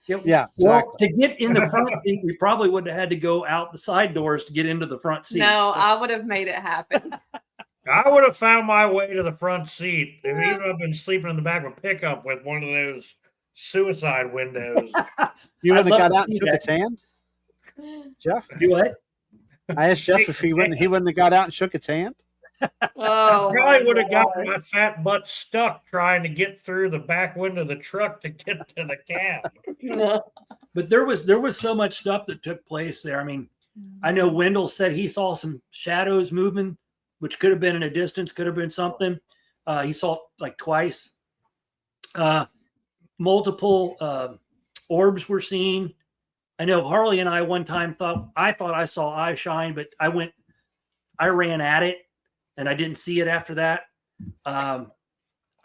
Speaker 1: Yeah.
Speaker 2: Well,
Speaker 1: Exactly.
Speaker 2: to get in the front seat, we probably would have had to go out the side doors to get into the front seat.
Speaker 4: No, I would have made it happen.
Speaker 3: I would have found my way to the front seat. Even if I've been sleeping in the back of a pickup with one of those suicide windows.
Speaker 1: You wouldn't have got out and shook its hand, Jeff?
Speaker 2: Do what?
Speaker 1: I asked Jeff if he wouldn't have got out and shook its hand.
Speaker 4: Oh,
Speaker 3: Probably would have gotten my fat butt stuck trying to get through the back window of the truck to get to the cab.
Speaker 2: But there was so much stuff that took place there. I mean, I know Wendell said he saw some shadows moving, which could have been in a distance, could have been something. He saw like twice. Multiple orbs were seen. I know Harley and I one time thought I saw eye shine, but I ran at it and I didn't see it after that. I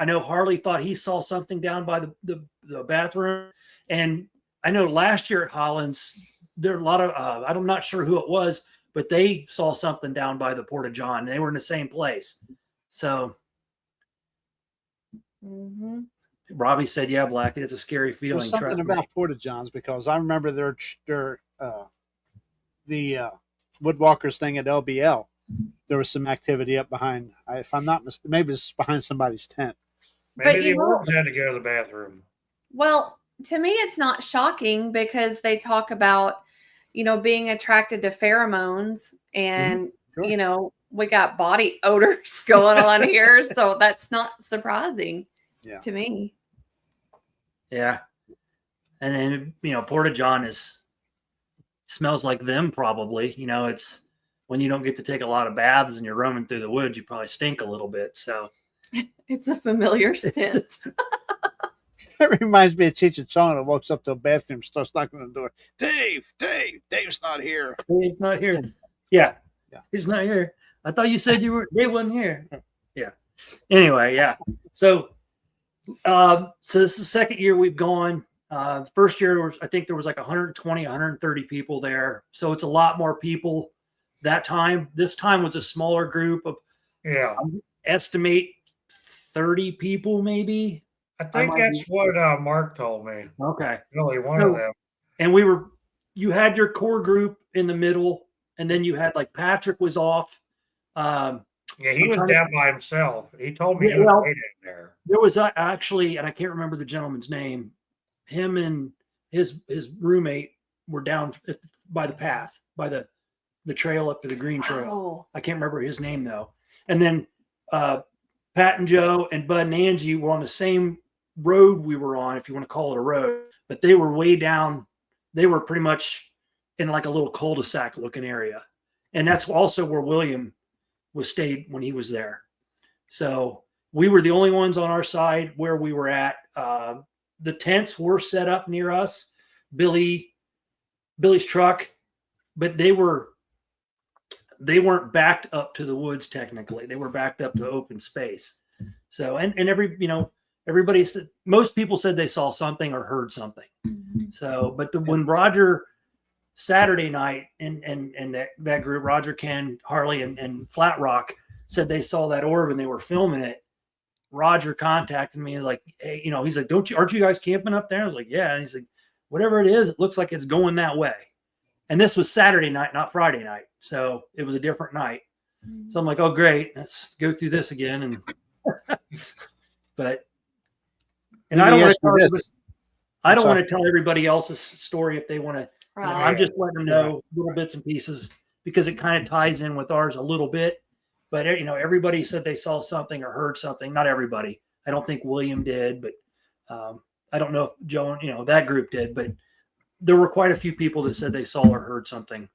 Speaker 2: know Harley thought he saw something down by the bathroom. And I know last year at Hollins, there are a lot of, I'm not sure who it was, but they saw something down by the Porta John. And they were in the same place. So Robbie said, yeah, Blackie, it's a scary feeling.
Speaker 1: There's something about Porta Johns because I remember the Woodwalkers thing at LBL. There was some activity up behind, if I'm not mistaken, maybe it's behind somebody's tent.
Speaker 3: Maybe the orbs had to go to the bathroom.
Speaker 4: Well, to me, it's not shocking because they talk about, being attracted to pheromones and,
Speaker 1: Sure.
Speaker 4: We got body odors going on here. So that's not surprising to me.
Speaker 2: Yeah. And then, Porta John smells like them probably. It's when you don't get to take a lot of baths and you're roaming through the woods, you probably stink a little bit. So
Speaker 4: it's a familiar scent.
Speaker 1: It reminds me of Cheech and Chong that walks up to a bathroom, starts knocking on the door. Dave's not here.
Speaker 2: Dave's not here. Yeah. He's not here. I thought you said Dave wasn't here. Yeah. Anyway, yeah. So this is the second year we've gone. First year, I think there was like 120, 130 people there. So it's a lot more people that time. This time was a smaller group of, estimate 30 people maybe.
Speaker 3: I think that's what Mark told me.
Speaker 2: Okay.
Speaker 3: Really, one of them.
Speaker 2: And you had your core group in the middle, and then you had like Patrick was off.
Speaker 3: Yeah, he was down by himself. He told me
Speaker 2: Yeah,
Speaker 3: he was
Speaker 2: well,
Speaker 3: waiting there.
Speaker 2: There was actually, and I can't remember the gentleman's name. Him and his roommate were down by the path, by the trail up to the green trail.
Speaker 4: Oh.
Speaker 2: I can't remember his name though. And then Pat and Joe and Bud and Angie were on the same road we were on, if you want to call it a road, but they were way down. They were pretty much in like a little cul-de-sac looking area. And that's also where William was stayed when he was there. So we were the only ones on our side where we were at. The tents were set up near us, Billy's truck, but they weren't backed up to the woods. Technically, they were backed up to open space. So, and everybody said, most people said they saw something or heard something. So, but when Roger Saturday night and that group, Roger, Ken, Harley, and Flat Rock said they saw that orb and they were filming it. Roger contacted me and was like, hey, he's like, aren't you guys camping up there? I was like, yeah. And he's like, whatever it is, it looks like it's going that way. And this was Saturday night, not Friday night. So it was a different night. So I'm like, oh, great. Let's go through this again. And, I don't want to tell everybody else's story if they want to.
Speaker 4: Right.
Speaker 2: I'm just letting them know little bits and pieces because it kind of ties in with ours a little bit. But, everybody said they saw something or heard something. Not everybody. I don't think William did, but I don't know if Joe, that group did. But there were quite a few people that said they saw or heard something.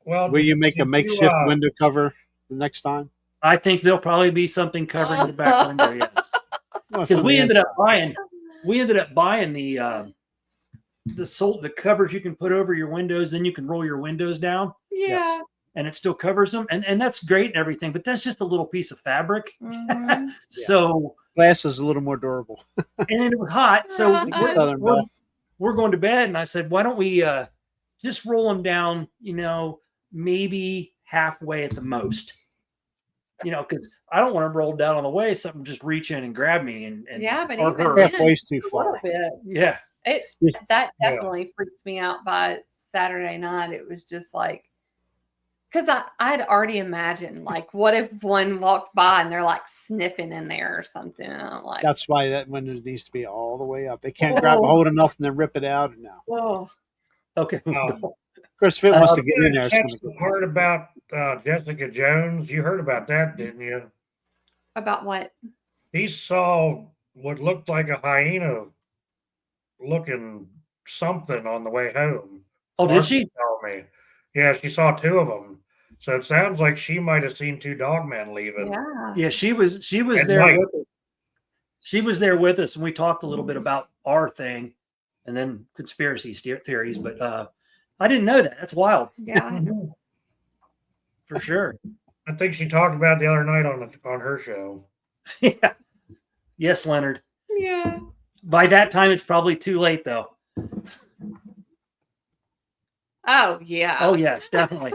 Speaker 3: Well,
Speaker 1: will you make a makeshift window cover the next time?
Speaker 2: I think there'll probably be something covering the back window, yes. Because we ended up buying the covers you can put over your windows, then you can roll your windows down.
Speaker 4: Yeah.
Speaker 1: Yes.
Speaker 2: And it still covers them. And that's great and everything, but that's just a little piece of fabric.
Speaker 4: Mhm.
Speaker 2: So
Speaker 1: glass is a little more durable.
Speaker 2: And it was hot. So we're going to bed. And I said, why don't we just roll them down, maybe halfway at the most. Because I don't want to roll down on the way, something just reach in and grab me and
Speaker 4: Yeah, but
Speaker 2: or
Speaker 4: even
Speaker 2: her.
Speaker 4: then,
Speaker 1: Halfway's too
Speaker 4: a
Speaker 1: far.
Speaker 4: little bit.
Speaker 2: Yeah.
Speaker 4: That definitely freaked me out by Saturday night. It was just like, because I'd already imagined, like, what if one walked by and they're like sniffing in there or something? And I'm like,
Speaker 1: That's why that window needs to be all the way up. They can't grab a hold enough and then rip it out. And now,
Speaker 4: oh,
Speaker 2: Okay.
Speaker 1: Chris, if it wants to get in there,
Speaker 3: that's the part about Jessica Jones. You heard about that, didn't you?
Speaker 4: about what?
Speaker 3: He saw what looked like a hyena looking something on the way home.
Speaker 2: Oh, did she?
Speaker 3: Told me. Yeah, she saw two of them. So it sounds like she might have seen two Dogmen leaving.
Speaker 4: Yeah.
Speaker 2: Yeah, she was
Speaker 3: At
Speaker 2: there
Speaker 3: night.
Speaker 2: with us. She was there with us, and we talked a little bit about our thing and then conspiracy theories, but I didn't know that. That's wild.
Speaker 4: Yeah.
Speaker 2: For sure.
Speaker 3: I think she talked about it the other night on her show.
Speaker 2: Yeah. Yes, Leonard.
Speaker 4: Yeah.
Speaker 2: By that time, it's probably too late, though.
Speaker 4: Oh, yeah.
Speaker 2: Oh, yes, definitely.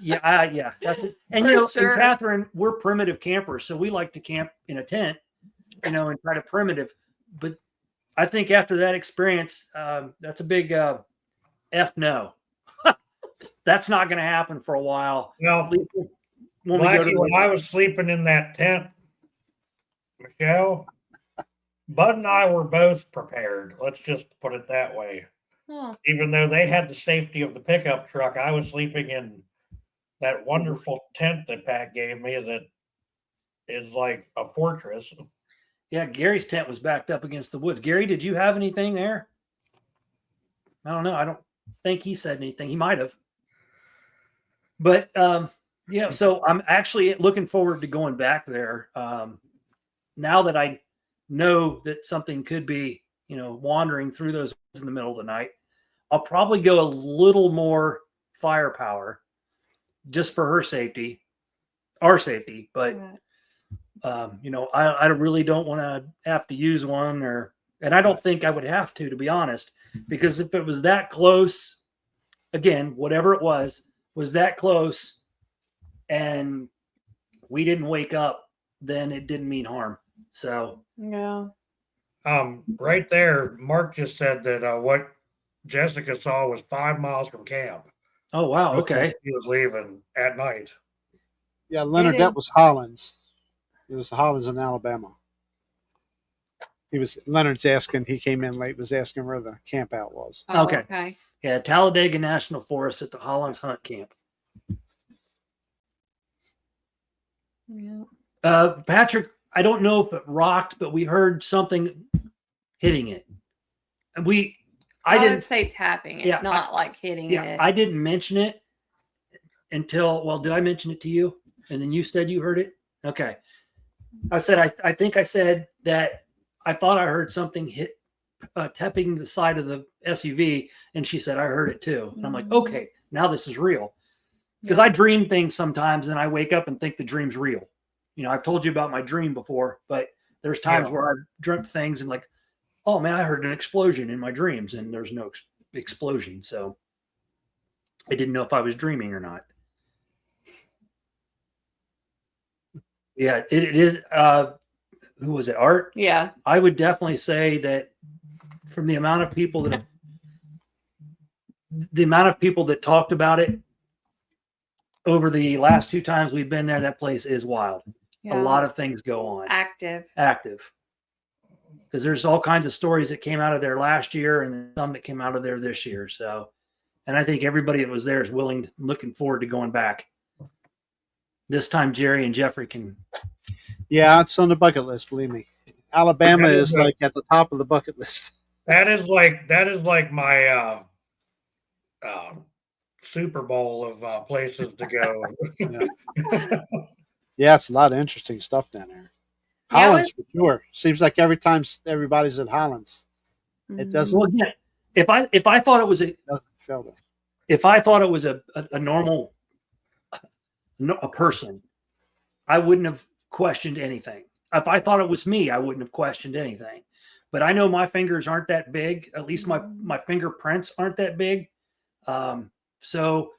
Speaker 2: Yeah, that's it. And,
Speaker 4: sure.
Speaker 2: and Catherine, we're primitive campers, so we like to camp in a tent, and try to primitive. But I think after that experience, that's a big F no. That's not going to happen for a while.
Speaker 3: Well,
Speaker 2: when
Speaker 3: I was sleeping in that tent, Michelle, Bud and I were both prepared. Let's just put it that way.
Speaker 4: Oh.
Speaker 3: Even though they had the safety of the pickup truck, I was sleeping in that wonderful tent that Pat gave me that is like a fortress.
Speaker 2: Yeah, Gary's tent was backed up against the woods. Gary, did you have anything there? I don't know. I don't think he said anything. He might have. But, so I'm actually looking forward to going back there. Now that I know that something could be, wandering through those woods in the middle of the night, I'll probably go a little more firepower just for her safety, our safety. But, I really don't want to have to use one and I don't think I would have to be honest, because if it was that close, again, whatever it was that close and we didn't wake up, then it didn't mean harm. So,
Speaker 4: Yeah.
Speaker 3: Right there, Mark just said that what Jessica saw was 5 miles from camp.
Speaker 2: Oh wow, okay.
Speaker 3: He was leaving at night.
Speaker 1: Yeah, Leonard,
Speaker 4: is.
Speaker 1: that was Hollins. It was Hollins in Alabama. Leonard's asking, he came in late, was asking where the camp out was.
Speaker 4: Oh,
Speaker 2: Okay.
Speaker 4: okay.
Speaker 2: Yeah, Talladega National Forest at the Hollins Hunt Camp.
Speaker 4: Yeah.
Speaker 2: Patrick, I don't know if it rocked, but we heard something hitting it. And I
Speaker 4: would
Speaker 2: didn't
Speaker 4: say tapping it,
Speaker 2: Yeah,
Speaker 4: not like hitting
Speaker 2: yeah,
Speaker 4: it.
Speaker 2: I didn't mention it until, well, did I mention it to you? And then you said you heard it? Okay. I said, I think I said that I thought I heard something hit, tapping the side of the SUV. And she said, I heard it too. And I'm like, okay, now this is real. Because I dream things sometimes and I wake up and think the dream's real. You know, I've told you about my dream before, but there's times where I've dreamt things and like, oh man, I heard an explosion in my dreams and there's no explosion. So I didn't know if I was dreaming or not. Yeah, it is. Who was it? Art?
Speaker 4: Yeah.
Speaker 2: I would definitely say that from the amount of people that talked about it over the last 2 times we've been there, that place is wild.
Speaker 4: Yeah.
Speaker 2: A lot of things go on.
Speaker 4: Active.
Speaker 2: Because there's all kinds of stories that came out of there last year and some that came out of there this year. So, and I think everybody that was there is looking forward to going back. This time, Jerry and Jeffrey can.
Speaker 1: Yeah, it's on the bucket list, believe me. Alabama is like at the top of the bucket list.
Speaker 3: That is like my Super Bowl of places to go.
Speaker 1: Yeah, it's a lot of interesting stuff down there.
Speaker 4: Yeah,
Speaker 1: Hollins for sure. Seems like every time everybody's at Hollins, it doesn't.
Speaker 2: Well, yeah. If I thought it was
Speaker 1: doesn't feel it.
Speaker 2: If I thought it was a normal a person, I wouldn't have questioned anything. If I thought it was me, I wouldn't have questioned anything. But I know my fingers aren't that big. At least my fingerprints aren't that big. So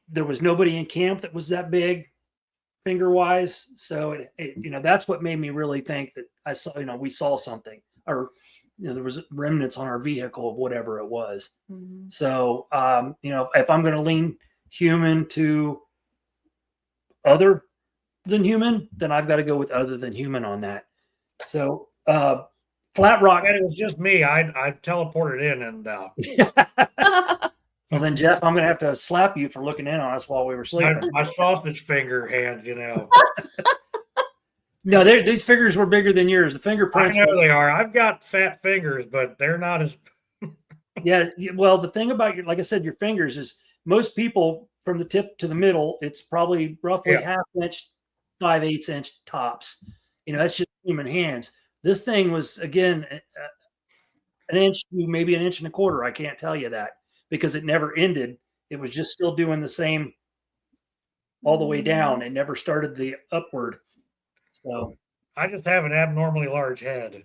Speaker 2: there was nobody in camp that was that big finger wise. So it that's what made me really think that I saw, we saw something, or, there was remnants on our vehicle of whatever it was.
Speaker 4: Mm-hmm.
Speaker 2: So, if I'm going to lean human to other than human, then I've got to go with other than human on that. So, Flat Rock.
Speaker 3: And it was just me. I teleported in and
Speaker 2: well, then, Jeff, I'm going to have to slap you for looking in on us while we were sleeping.
Speaker 3: my sausage finger hand,
Speaker 2: No, these fingers were bigger than yours. The fingerprints.
Speaker 3: I know they are. I've got fat fingers, but they're not as.
Speaker 2: Yeah. Well, the thing about like I said, your fingers is most people from the tip to the middle, it's probably roughly half inch, 5/8 inch tops. That's just human hands. This thing was, again, an inch to maybe an inch and a quarter. I can't tell you that because it never ended. It was just still doing the same all the way down. It never started the upward. So
Speaker 3: I just have an abnormally large head.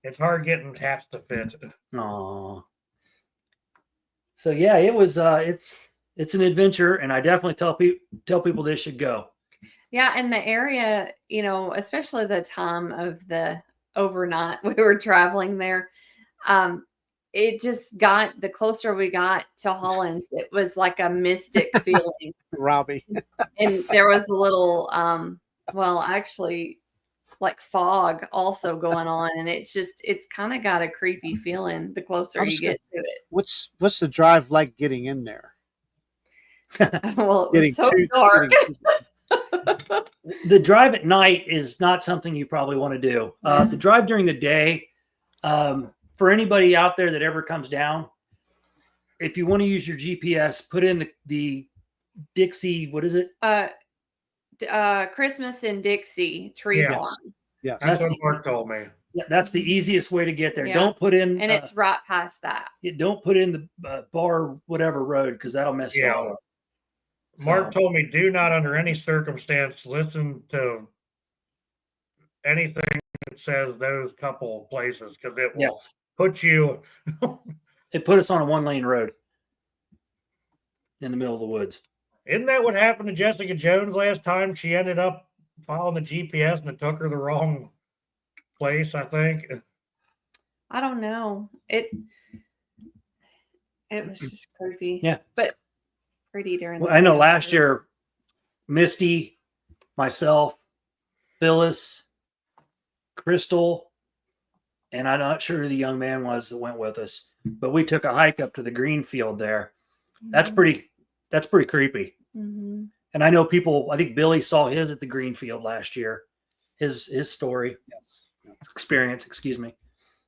Speaker 3: It's hard getting hats to fit.
Speaker 2: Aww. So yeah, it was. It's an adventure, and I definitely tell people they should go.
Speaker 4: Yeah, and the area, especially the time of the overnight we were traveling there, it just got, the closer we got to Hollins, it was like a mystic feeling.
Speaker 1: Robbie.
Speaker 4: And there was a little, actually, like fog also going on, and it's kind of got a creepy feeling the closer you get to it.
Speaker 1: What's the drive like getting in there?
Speaker 4: Well, it was so dark.
Speaker 2: The drive at night is not something you probably want to do. The drive during the day, for anybody out there that ever comes down, if you want to use your GPS, put in the Dixie, what is it?
Speaker 4: Christmas in Dixie tree farm.
Speaker 1: Yeah,
Speaker 3: that's what Mark told me.
Speaker 2: Yeah, that's the easiest way to get there.
Speaker 4: Yeah.
Speaker 2: Don't put in,
Speaker 4: and it's right past that.
Speaker 2: Don't put in the bar whatever road because that'll mess you all up.
Speaker 3: Mark told me, do not under any circumstance listen to anything that says those couple places because it will put you.
Speaker 2: It put us on a 1-lane road in the middle of the woods.
Speaker 3: Isn't that what happened to Jessica Jones last time? She ended up following the GPS and it took her the wrong place, I think.
Speaker 4: I don't know. It was just creepy.
Speaker 2: Yeah.
Speaker 4: But pretty during
Speaker 2: Well,
Speaker 4: the
Speaker 2: I know
Speaker 4: day.
Speaker 2: last year, Misty, myself, Phyllis, Crystal, and I'm not sure who the young man was that went with us, but we took a hike up to the green field there. That's pretty creepy.
Speaker 4: Mm-hmm.
Speaker 2: And I know people, I think Billy saw his at the green field last year, his story, experience, excuse me.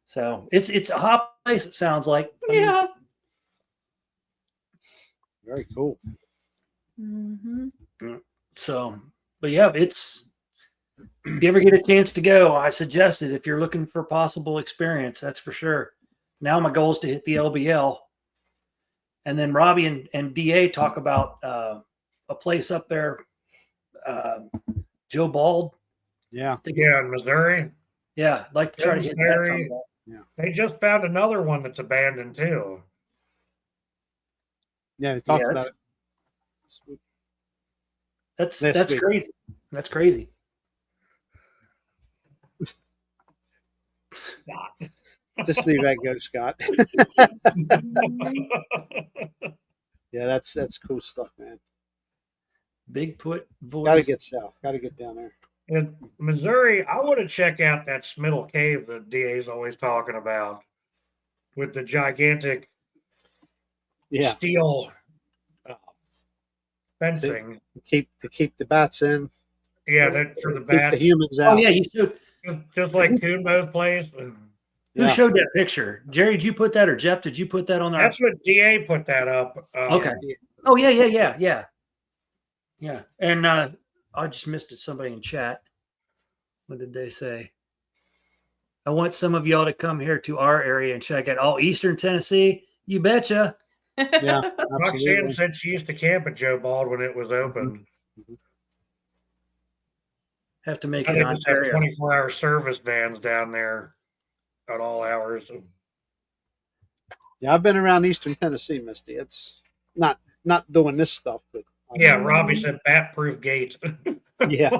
Speaker 2: So it's a hot place, it sounds like. I mean,
Speaker 4: Yeah.
Speaker 1: Very cool.
Speaker 4: Mm-hmm.
Speaker 2: so, but yeah, if you ever get a chance to go, I suggest it if you're looking for possible experience, that's for sure. Now my goal is to hit the LBL. And then Robbie and DA talk about a place up there, Joe Bald.
Speaker 1: Yeah.
Speaker 3: Yeah, in Missouri.
Speaker 2: Yeah, I'd like to try to hit that someday.
Speaker 3: They just found another one that's abandoned too.
Speaker 1: Yeah, they talked about it.
Speaker 2: That's
Speaker 1: week.
Speaker 2: crazy. That's crazy.
Speaker 1: Just leave that go, Scott. Yeah, that's cool stuff, man.
Speaker 2: Bigfoot voice.
Speaker 1: Got to get south. Got to get down there.
Speaker 3: In Missouri, I want to check out that Smittle Cave that DA's always talking about with the gigantic steel fencing.
Speaker 1: To keep the bats in.
Speaker 3: Yeah, that for the
Speaker 1: Keep
Speaker 3: bats.
Speaker 1: the humans out.
Speaker 2: Oh yeah, you should.
Speaker 3: Just like Coonbo's place.
Speaker 2: Who showed that picture? Jerry, did you put that, or Jeff? Did you put that on our?
Speaker 3: That's what DA put that up.
Speaker 2: Okay. Oh yeah. And I just missed it. Somebody in chat. What did they say? I want some of y'all to come here to our area and check out Eastern Tennessee. You betcha.
Speaker 1: Yeah,
Speaker 3: Roxanne said she used to camp at Joe Bald when it was open.
Speaker 1: Mm-hmm.
Speaker 2: Have to make
Speaker 3: I
Speaker 2: it
Speaker 3: think
Speaker 2: on
Speaker 3: it's have 24-hour service vans down there at all hours.
Speaker 1: Yeah, I've been around Eastern Tennessee, Misty. It's not doing this stuff, but
Speaker 3: yeah, Robbie said bat-proof gate.
Speaker 1: Yeah.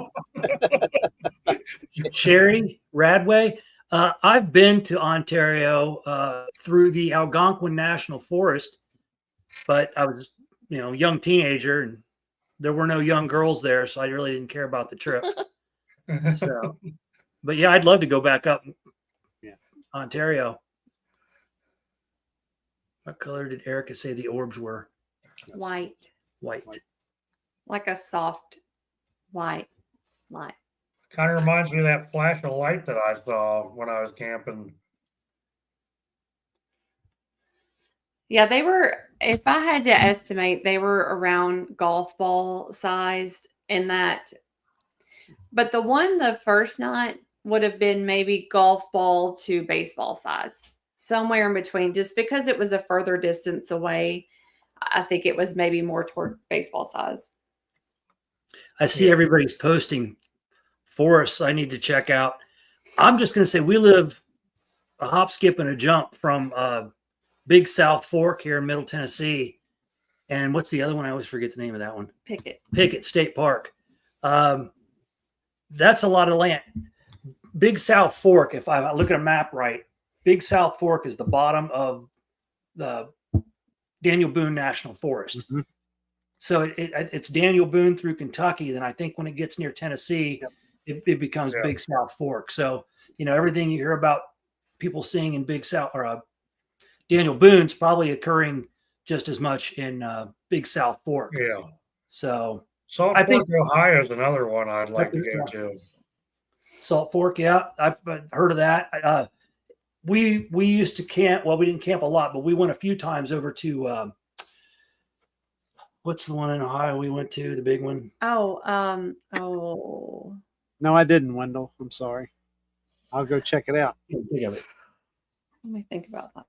Speaker 2: Sherry Radway. I've been to Ontario through the Algonquin National Forest, but I was, a young teenager, and there were no young girls there, so I really didn't care about the trip. So, but yeah, I'd love to go back up. Ontario. What color did Erica say the orbs were?
Speaker 4: White. Like a soft white light.
Speaker 3: Kind of reminds me of that flash of light that I saw when I was camping.
Speaker 4: Yeah, they were, if I had to estimate, they were around golf ball sized in that. But the first night would have been maybe golf ball to baseball size, somewhere in between, just because it was a further distance away. I think it was maybe more toward baseball size.
Speaker 2: I see everybody's posting forests I need to check out. I'm just going to say we live a hop, skip, and a jump from Big South Fork here in Middle Tennessee. And what's the other one? I always forget the name of that one. Pickett State Park. That's a lot of land. Big South Fork, if I look at a map right, Big South Fork is the bottom of the Daniel Boone National Forest. Mm-hmm. So it's Daniel Boone through Kentucky. Then I think when it gets near Tennessee, it becomes Big South Fork. So, everything you hear about people seeing in Big South or Daniel Boone's probably occurring just as much in Big South Fork.
Speaker 3: Yeah.
Speaker 2: So
Speaker 3: Salt Fork, Ohio is another one I'd like to go to.
Speaker 2: Salt Fork, yeah, I've heard of that. We used to camp. Well, we didn't camp a lot, but we went a few times over to what's the one in Ohio we went to? The big one.
Speaker 1: No, I didn't, Wendell. I'm sorry. I'll go check it out.
Speaker 4: Let me think about that.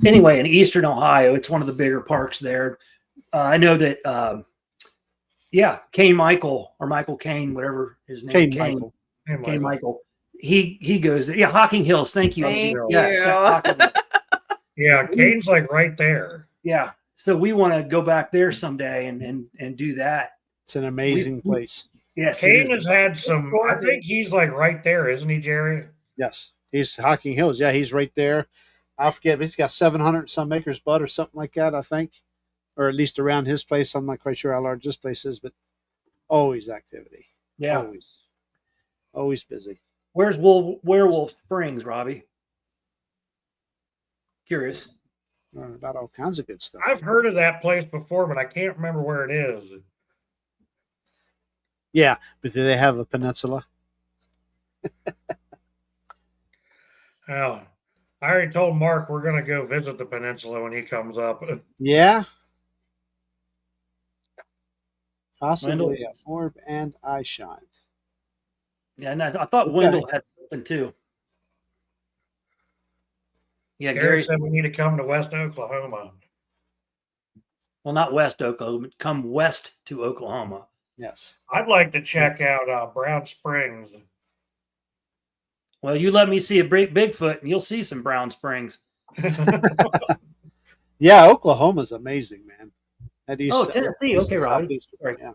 Speaker 2: Anyway, in Eastern Ohio, it's one of the bigger parks there. I know that. Kane Michael or Michael Kane, whatever his name. Kane Michael. He goes there. Yeah, Hocking Hills. Thank you.
Speaker 4: Thank
Speaker 3: you. Kane's like right there.
Speaker 2: Yeah. So we want to go back there someday and do that.
Speaker 1: It's an amazing place.
Speaker 2: Yes.
Speaker 3: Kane has had some. I think he's like right there, isn't he, Jerry?
Speaker 1: Yes, he's Hocking Hills. Yeah, he's right there. I forget, but he's got 700 some acres, bud, or something like that, I think, or at least around his place. I'm not quite sure how large this place is, but always activity.
Speaker 2: Yeah.
Speaker 1: Always busy.
Speaker 2: Where's Werewolf Springs, Robbie? Curious.
Speaker 1: Learning about all kinds of good stuff.
Speaker 3: I've heard of that place before, but I can't remember where it is.
Speaker 1: Yeah, but do they have a peninsula?
Speaker 3: Oh, I already told Mark we're going to go visit the peninsula when he comes up.
Speaker 1: Yeah. Possibly
Speaker 2: Wendell?
Speaker 1: a orb and eye shine.
Speaker 2: Yeah, and I thought Wendell had something too. Yeah,
Speaker 3: Gary
Speaker 2: Gary.
Speaker 3: said we need to come to West Oklahoma.
Speaker 2: Well, not West Oklahoma. Come west to Oklahoma.
Speaker 1: Yes.
Speaker 3: I'd like to check out Brown Springs.
Speaker 2: Well, you let me see a Bigfoot, and you'll see some Brown Springs.
Speaker 1: Yeah, Oklahoma's amazing, man. That east
Speaker 2: Oh,
Speaker 1: side-
Speaker 2: Tennessee. Okay, Robbie.
Speaker 1: southeast-
Speaker 2: Sorry.
Speaker 1: Yeah.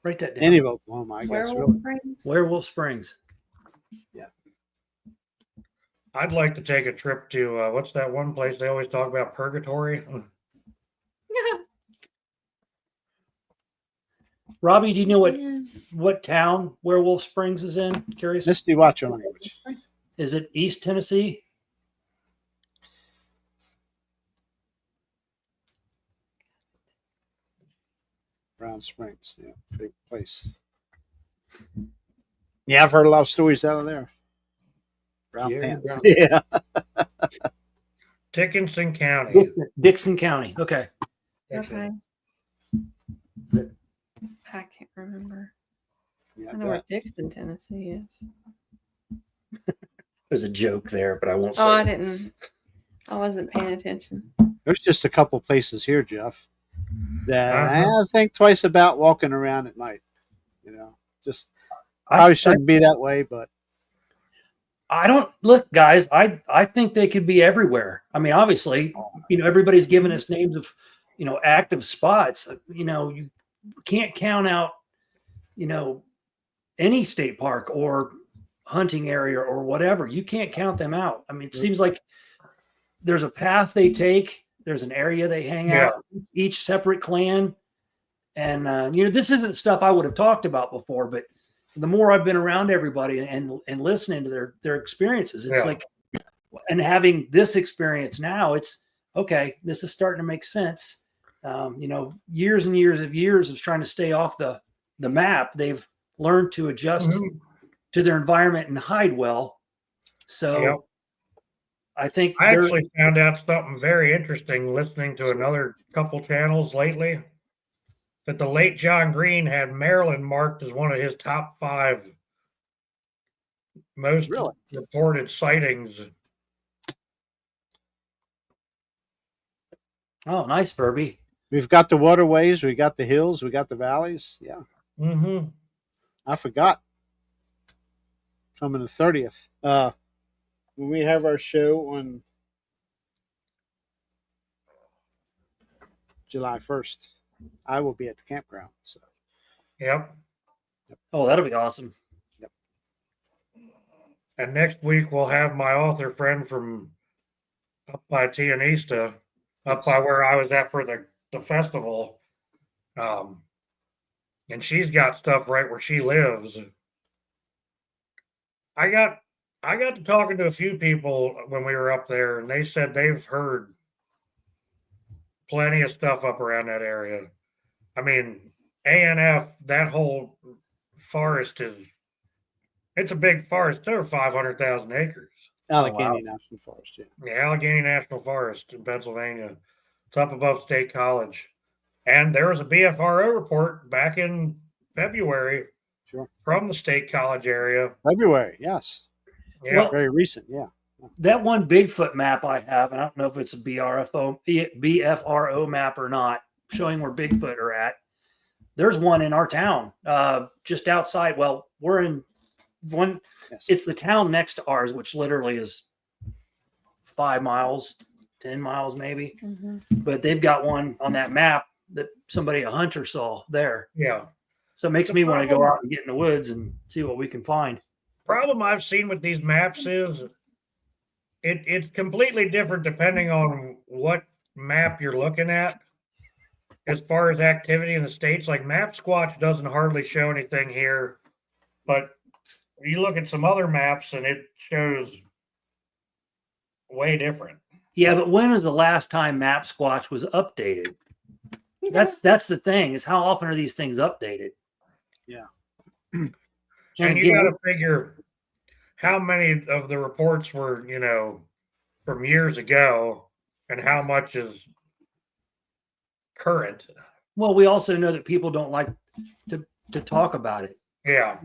Speaker 2: Write that down.
Speaker 1: Any of Oklahoma, I guess.
Speaker 4: Werewolf
Speaker 1: Really.
Speaker 4: Springs.
Speaker 2: Werewolf Springs.
Speaker 3: I'd like to take a trip to what's that one place they always talk about, Purgatory?
Speaker 2: Robbie, do you know
Speaker 4: Yeah.
Speaker 2: what town Werewolf Springs is in? Curious.
Speaker 1: Misty, watch your language.
Speaker 2: Is it East Tennessee?
Speaker 1: Brown Springs. Yeah, big place. Yeah, I've heard a lot of stories out of there. Brown
Speaker 2: Jerry
Speaker 1: pants.
Speaker 2: Brown.
Speaker 1: Yeah.
Speaker 3: Dickinson County.
Speaker 2: Dixon County. Okay.
Speaker 4: Okay. I can't remember.
Speaker 1: Yeah,
Speaker 4: I know where Dixon, Tennessee is.
Speaker 2: There's a joke there, but I won't say
Speaker 4: Oh, I
Speaker 2: it.
Speaker 4: didn't. I wasn't paying attention.
Speaker 1: There's just a couple places here, Jeff, that
Speaker 3: Uh-huh.
Speaker 1: I think twice about walking around at night. You know, just
Speaker 2: I-
Speaker 1: probably shouldn't be that way, but
Speaker 2: I don't look, guys. I think they could be everywhere. I mean, obviously, everybody's giving us names of, active spots. You can't count out, any state park or hunting area or whatever. You can't count them out. I mean, it seems like there's a path they take. There's an area they hang out. Each separate clan, and this isn't stuff I would have talked about before, but the more I've been around everybody and listening to their experiences, it's like, and having this experience now, it's okay. This is starting to make sense. Years and years of trying to stay off the map, they've learned to adjust to their environment and hide well. So I think
Speaker 3: I actually found out something very interesting listening to another couple channels lately. That the late John Green had Maryland marked as one of his top 5 most reported sightings.
Speaker 2: Oh, nice, Furby.
Speaker 1: we've got the waterways, we got the hills, we got the valleys. Yeah,
Speaker 3: Mm-hmm.
Speaker 1: I forgot. Coming the 30th. When we have our show on July 1st, I will be at the campground. So
Speaker 3: Yep.
Speaker 2: Oh, that'll be awesome.
Speaker 3: And next week we'll have my author friend from up by Tianista, up by where I was at for the festival. And she's got stuff right where she lives. I got to talking to a few people when we were up there, and they said they've heard plenty of stuff up around that area. I mean, ANF, that whole forest it's a big forest. There are 500,000 acres.
Speaker 1: Allegheny National Forest. Yeah.
Speaker 3: The Allegheny National Forest in Pennsylvania. It's up above State College. And there was a BFRO report back in February from the State College area.
Speaker 1: February, yes.
Speaker 3: Yeah.
Speaker 2: Well,
Speaker 1: Very recent, yeah.
Speaker 2: That one Bigfoot map I have, and I don't know if it's a BFRO map or not, showing where Bigfoot are at. There's one in our town, just outside. Well, we're in one.
Speaker 1: Yes.
Speaker 2: It's the town next to ours, which literally is 5 miles, 10 miles maybe.
Speaker 4: Mm-hmm.
Speaker 2: But they've got one on that map that a hunter saw there.
Speaker 3: Yeah.
Speaker 2: So it makes me want to go out and get in the woods and see what we can find.
Speaker 3: problem I've seen with these maps is it's completely different depending on what map you're looking at. As far as activity in the States, like Map Squatch doesn't hardly show anything here, but you look at some other maps and it shows way different.
Speaker 2: Yeah, but when was the last time Map Squatch was updated? That's the thing, is how often are these things updated?
Speaker 1: Yeah.
Speaker 3: And
Speaker 2: And
Speaker 3: you got
Speaker 2: again,
Speaker 3: to figure how many of the reports were, from years ago and how much is current.
Speaker 2: well, we also know that people don't like to talk about it.
Speaker 3: Yeah.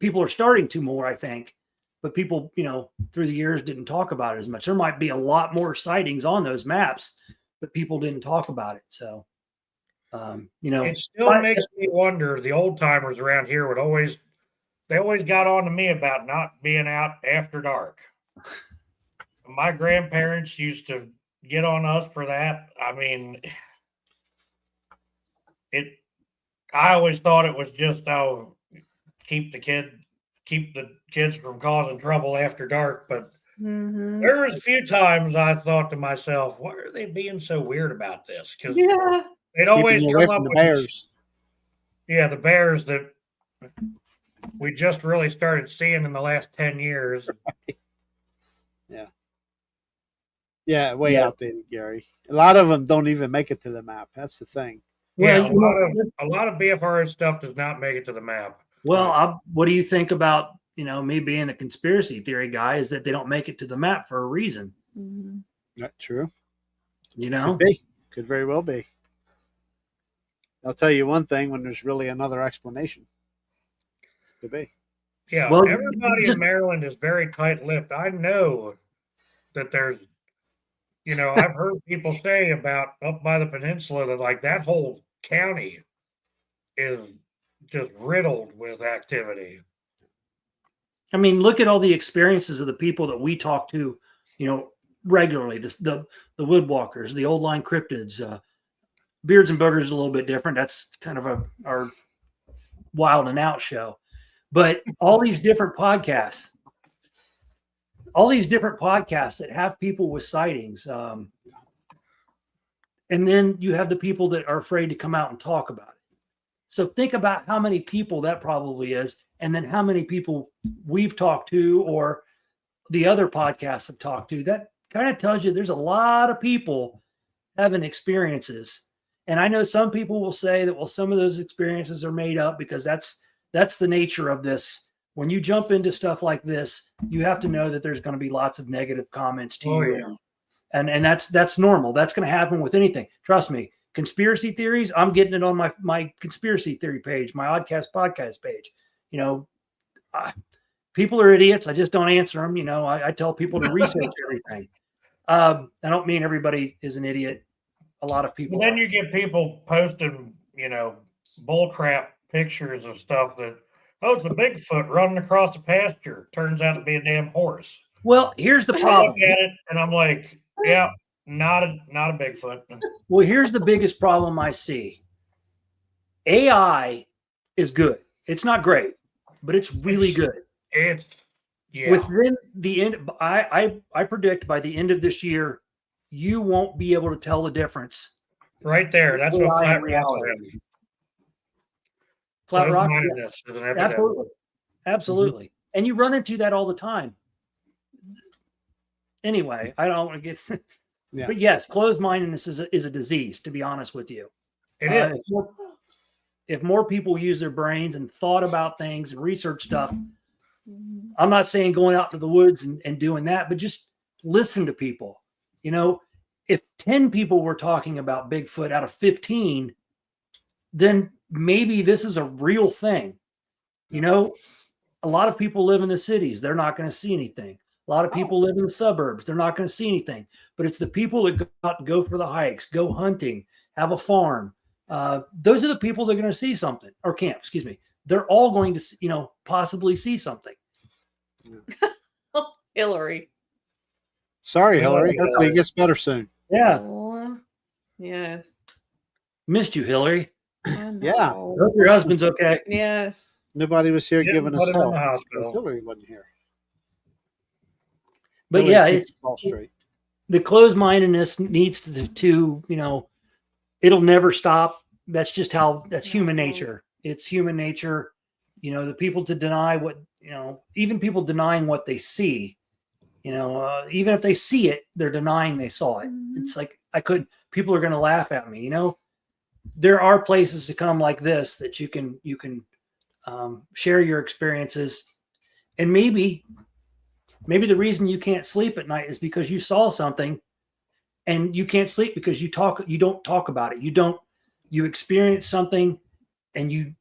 Speaker 2: People are starting to more, I think, but people, through the years didn't talk about it as much. There might be a lot more sightings on those maps, but people didn't talk about it. So,
Speaker 3: It still makes me wonder. The old timers around here they always got on to me about not being out after dark. My grandparents used to get on us for that. I mean, I always thought it was just keep the kids from causing trouble after dark. But there was a few times I thought to myself, why are they being so weird about this? Because they'd always
Speaker 1: Keeping you away
Speaker 3: come up
Speaker 1: from the
Speaker 3: with
Speaker 1: bears.
Speaker 3: the bears that we just really started seeing in the last 10 years.
Speaker 1: Yeah, way outdated, Gary. A lot of them don't even make it to the map. That's the thing.
Speaker 3: Yeah,
Speaker 2: Well,
Speaker 3: a lot of BFR stuff does not make it to the map.
Speaker 2: well, what do you think about, me being a conspiracy theory guy, is that they don't make it to the map for a reason,
Speaker 1: Not true.
Speaker 2: Could
Speaker 1: be. Could very well be. I'll tell you one thing when there's really another explanation. Could be.
Speaker 3: Yeah,
Speaker 2: Well,
Speaker 3: everybody in Maryland is very tight-lipped. I know that there's, I've heard people say about up by the peninsula that like that whole county is just riddled with activity.
Speaker 2: I mean, look at all the experiences of the people that we talk to, regularly. The woodwalkers, the old line cryptids, Beards N Boogers is a little bit different. That's kind of our wild and out show. But all these different podcasts that have people with sightings. And then you have the people that are afraid to come out and talk about it. So think about how many people that probably is, and then how many people we've talked to or the other podcasts have talked to. That kind of tells you there's a lot of people having experiences. And I know some people will say that, well, some of those experiences are made up, because that's the nature of this. When you jump into stuff like this, you have to know that there's going to be lots of negative comments to you.
Speaker 3: Yeah.
Speaker 2: And that's normal. That's going to happen with anything. Trust me. Conspiracy theories, I'm getting it on my conspiracy theory page, my Oddcast podcast page. People are idiots. I just don't answer them. I tell people to research everything. I don't mean everybody is an idiot. A lot of people.
Speaker 3: But then you get people posting, bullcrap pictures of stuff that, it's a Bigfoot running across the pasture. Turns out to be a damn horse.
Speaker 2: Well, here's the
Speaker 3: I
Speaker 2: problem.
Speaker 3: look at it and I'm like, yeah, not a Bigfoot.
Speaker 2: Well, here's the biggest problem I see. AI is good. It's not great, but it's really good.
Speaker 3: It's
Speaker 2: Within the end, I predict by the end of this year, you won't be able to tell the difference.
Speaker 3: Right there. That's what flat reality is.
Speaker 2: Flat rock,
Speaker 3: is an epidemic.
Speaker 2: absolutely. And you run into that all the time. Anyway, I don't want to get.
Speaker 1: Yeah.
Speaker 2: But yes, closed-mindedness is a disease. To be honest with you,
Speaker 3: It is.
Speaker 2: If more people use their brains and thought about things and research stuff, I'm not saying going out to the woods and doing that, but just listen to people. If 10 people were talking about Bigfoot out of 15, then maybe this is a real thing. A lot of people live in the cities. They're not going to see anything. A lot of people live in the suburbs. They're not going to see anything. But it's the people that go out and go for the hikes, go hunting, have a farm. Those are the people that are going to see something, or camp, excuse me. They're all going to, possibly see something.
Speaker 4: Hillary.
Speaker 1: Sorry, Hillary. Hopefully it gets better soon.
Speaker 2: Yeah.
Speaker 4: Oh, yes.
Speaker 2: Missed you, Hillary.
Speaker 4: I
Speaker 1: Yeah.
Speaker 4: know.
Speaker 2: Hope your husband's okay.
Speaker 4: Yes.
Speaker 1: Nobody was here
Speaker 3: Didn't
Speaker 1: giving
Speaker 3: put
Speaker 1: us
Speaker 3: him in
Speaker 1: hell.
Speaker 3: the hospital.
Speaker 1: Hillary wasn't here.
Speaker 2: But
Speaker 1: Hillary
Speaker 2: yeah,
Speaker 1: keeps
Speaker 2: it's
Speaker 1: it all straight.
Speaker 2: the closed-mindedness needs to it'll never stop. That's just how that's human nature. It's human nature. The people to deny what even people denying what they see. Even if they see it, they're denying they saw it. It's like people are going to laugh at me. There are places to come like this that you can share your experiences, and maybe the reason you can't sleep at night is because you saw something, and you can't sleep because you don't talk about it. You experience something, and you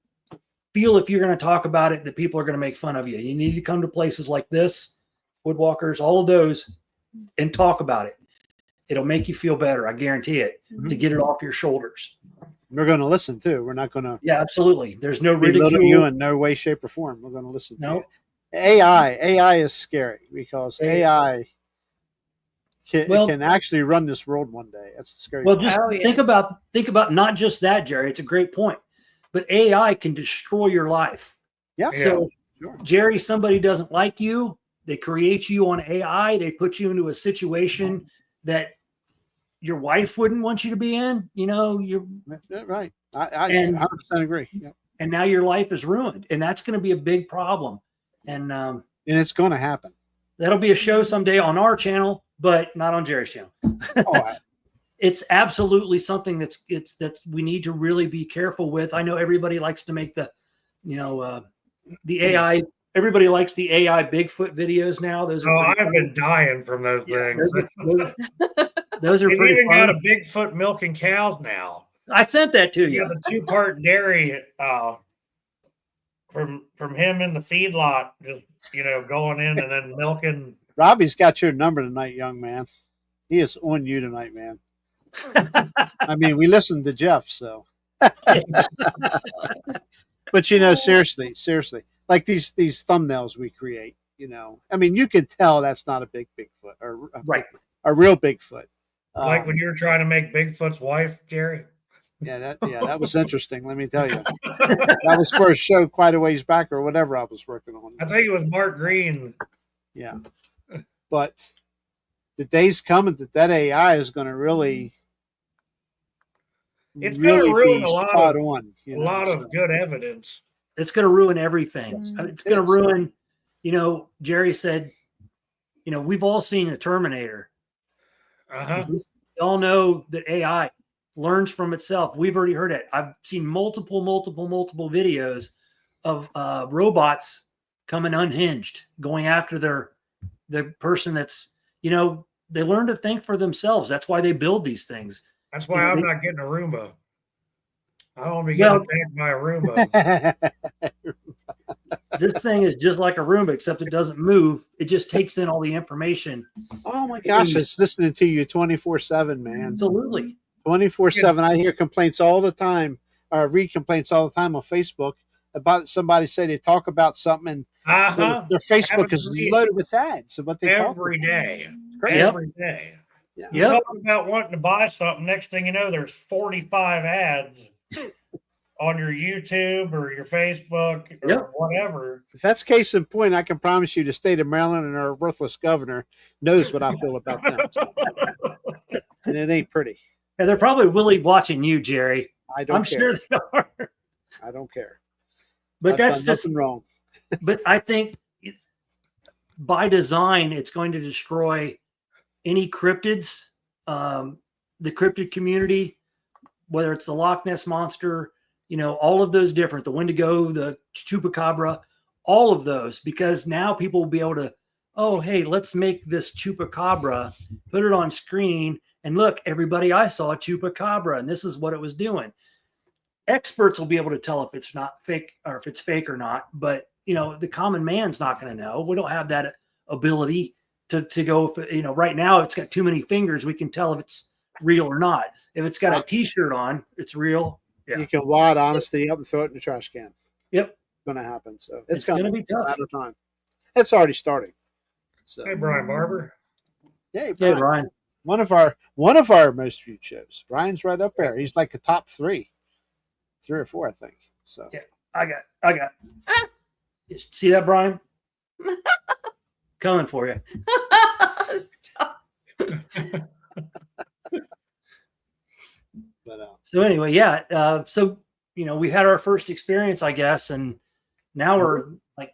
Speaker 2: feel if you're going to talk about it that people are going to make fun of you. You need to come to places like this, Woodwalkers, all of those, and talk about it. It'll make you feel better. I guarantee it. To get it off your shoulders.
Speaker 1: We're going to listen too. We're not going to.
Speaker 2: Yeah, absolutely. There's no
Speaker 1: belittle
Speaker 2: ridicule.
Speaker 1: you in no way, shape, or form. We're going to listen to
Speaker 2: No.
Speaker 1: you. AI is scary because AI can actually run this world one day. That's the scary.
Speaker 2: Well,
Speaker 1: part.
Speaker 2: just think about not just that, Jerry. It's a great point. But AI can destroy your life.
Speaker 1: Yeah.
Speaker 2: So,
Speaker 1: sure.
Speaker 2: Jerry, somebody doesn't like you. They create you on AI. They put you into a situation that your wife wouldn't want you to be in. You're
Speaker 1: right. I 100% agree. Yeah.
Speaker 2: And now your life is ruined, and that's going to be a big problem. And
Speaker 1: it's going to happen.
Speaker 2: That'll be a show someday on our channel, but not on Jerry's channel. It's absolutely something that we need to really be careful with. I know everybody likes to make the AI. Everybody likes the AI Bigfoot videos now. Those are
Speaker 3: I've been dying from those things.
Speaker 2: Those are
Speaker 3: They've
Speaker 2: pretty
Speaker 3: even
Speaker 2: fun.
Speaker 3: got a Bigfoot milking cows now.
Speaker 2: I sent that to you.
Speaker 3: Yeah, the 2-part dairy from him in the feedlot, just going in and then milking.
Speaker 1: Robbie's got your number tonight, young man. He is on you tonight, man. I mean, we listened to Jeff, so. But seriously, like these thumbnails we create, I mean, you can tell that's not a big Bigfoot or a real Bigfoot.
Speaker 3: Like when you were trying to make Bigfoot's wife, Jerry.
Speaker 1: Yeah, that was interesting. Let me tell you, that was for a show quite a ways back or whatever I was working on.
Speaker 3: I think it was Mark Green.
Speaker 1: Yeah, but the day's coming that AI is going to really.
Speaker 3: It's going to ruin a lot of good evidence.
Speaker 2: It's going to ruin everything. It's going to ruin. Jerry said, we've all seen the Terminator. We all know that AI learns from itself. We've already heard it. I've seen multiple videos of robots coming unhinged, going after the person that's, they learn to think for themselves. That's why they build these things.
Speaker 3: That's why I'm not getting a Roomba. I don't want to be getting attacked by a Roomba.
Speaker 2: This thing is just like a Roomba, except it doesn't move. It just takes in all the information.
Speaker 1: Oh my gosh, it's listening to you 24/7, man.
Speaker 2: Absolutely.
Speaker 1: 24/7. I hear complaints all the time, or read complaints all the time on Facebook about somebody say they talk about something and their Facebook is loaded with ads of what they talk
Speaker 3: every day.
Speaker 1: Yeah.
Speaker 3: You're talking about wanting to buy something. Next thing you know, there's 45 ads on your YouTube or your Facebook or whatever.
Speaker 1: If that's case in point, I can promise you the state of Maryland and our worthless governor knows what I feel about them. And it ain't pretty.
Speaker 2: And they're probably really watching you, Jerry.
Speaker 1: I'm
Speaker 2: sure they are.
Speaker 1: I don't care.
Speaker 2: But
Speaker 1: I've
Speaker 2: that's
Speaker 1: done
Speaker 2: just
Speaker 1: nothing wrong.
Speaker 2: But I think by design, it's going to destroy any cryptids, the cryptid community, whether it's the Loch Ness Monster, all of those different, the Wendigo, the Chupacabra, all of those, because now people will be able to, oh, hey, let's make this Chupacabra, put it on screen, and look, everybody, I saw a Chupacabra, and this is what it was doing. Experts will be able to tell if it's not fake or if it's fake or not, but the common man's not going to know. We don't have that ability to go. Right now it's got too many fingers. We can tell if it's real or not. If it's got a T-shirt on, it's real. Yeah.
Speaker 1: You can wad honesty up and throw it in the trash can.
Speaker 2: Yep,
Speaker 1: it's going to happen. So
Speaker 2: it's going to be tough.
Speaker 1: Matter of time. It's already starting. So
Speaker 3: hey, Brian Barber.
Speaker 1: Yeah,
Speaker 2: Brian.
Speaker 1: One of our most viewed shows. Brian's right up there. He's like the top 3 or 4, I think. So
Speaker 2: I got.
Speaker 4: Ah.
Speaker 2: See that, Brian? Coming for you.
Speaker 4: Stop.
Speaker 1: But
Speaker 2: So anyway, yeah. So we had our first experience, I guess, and now we're like,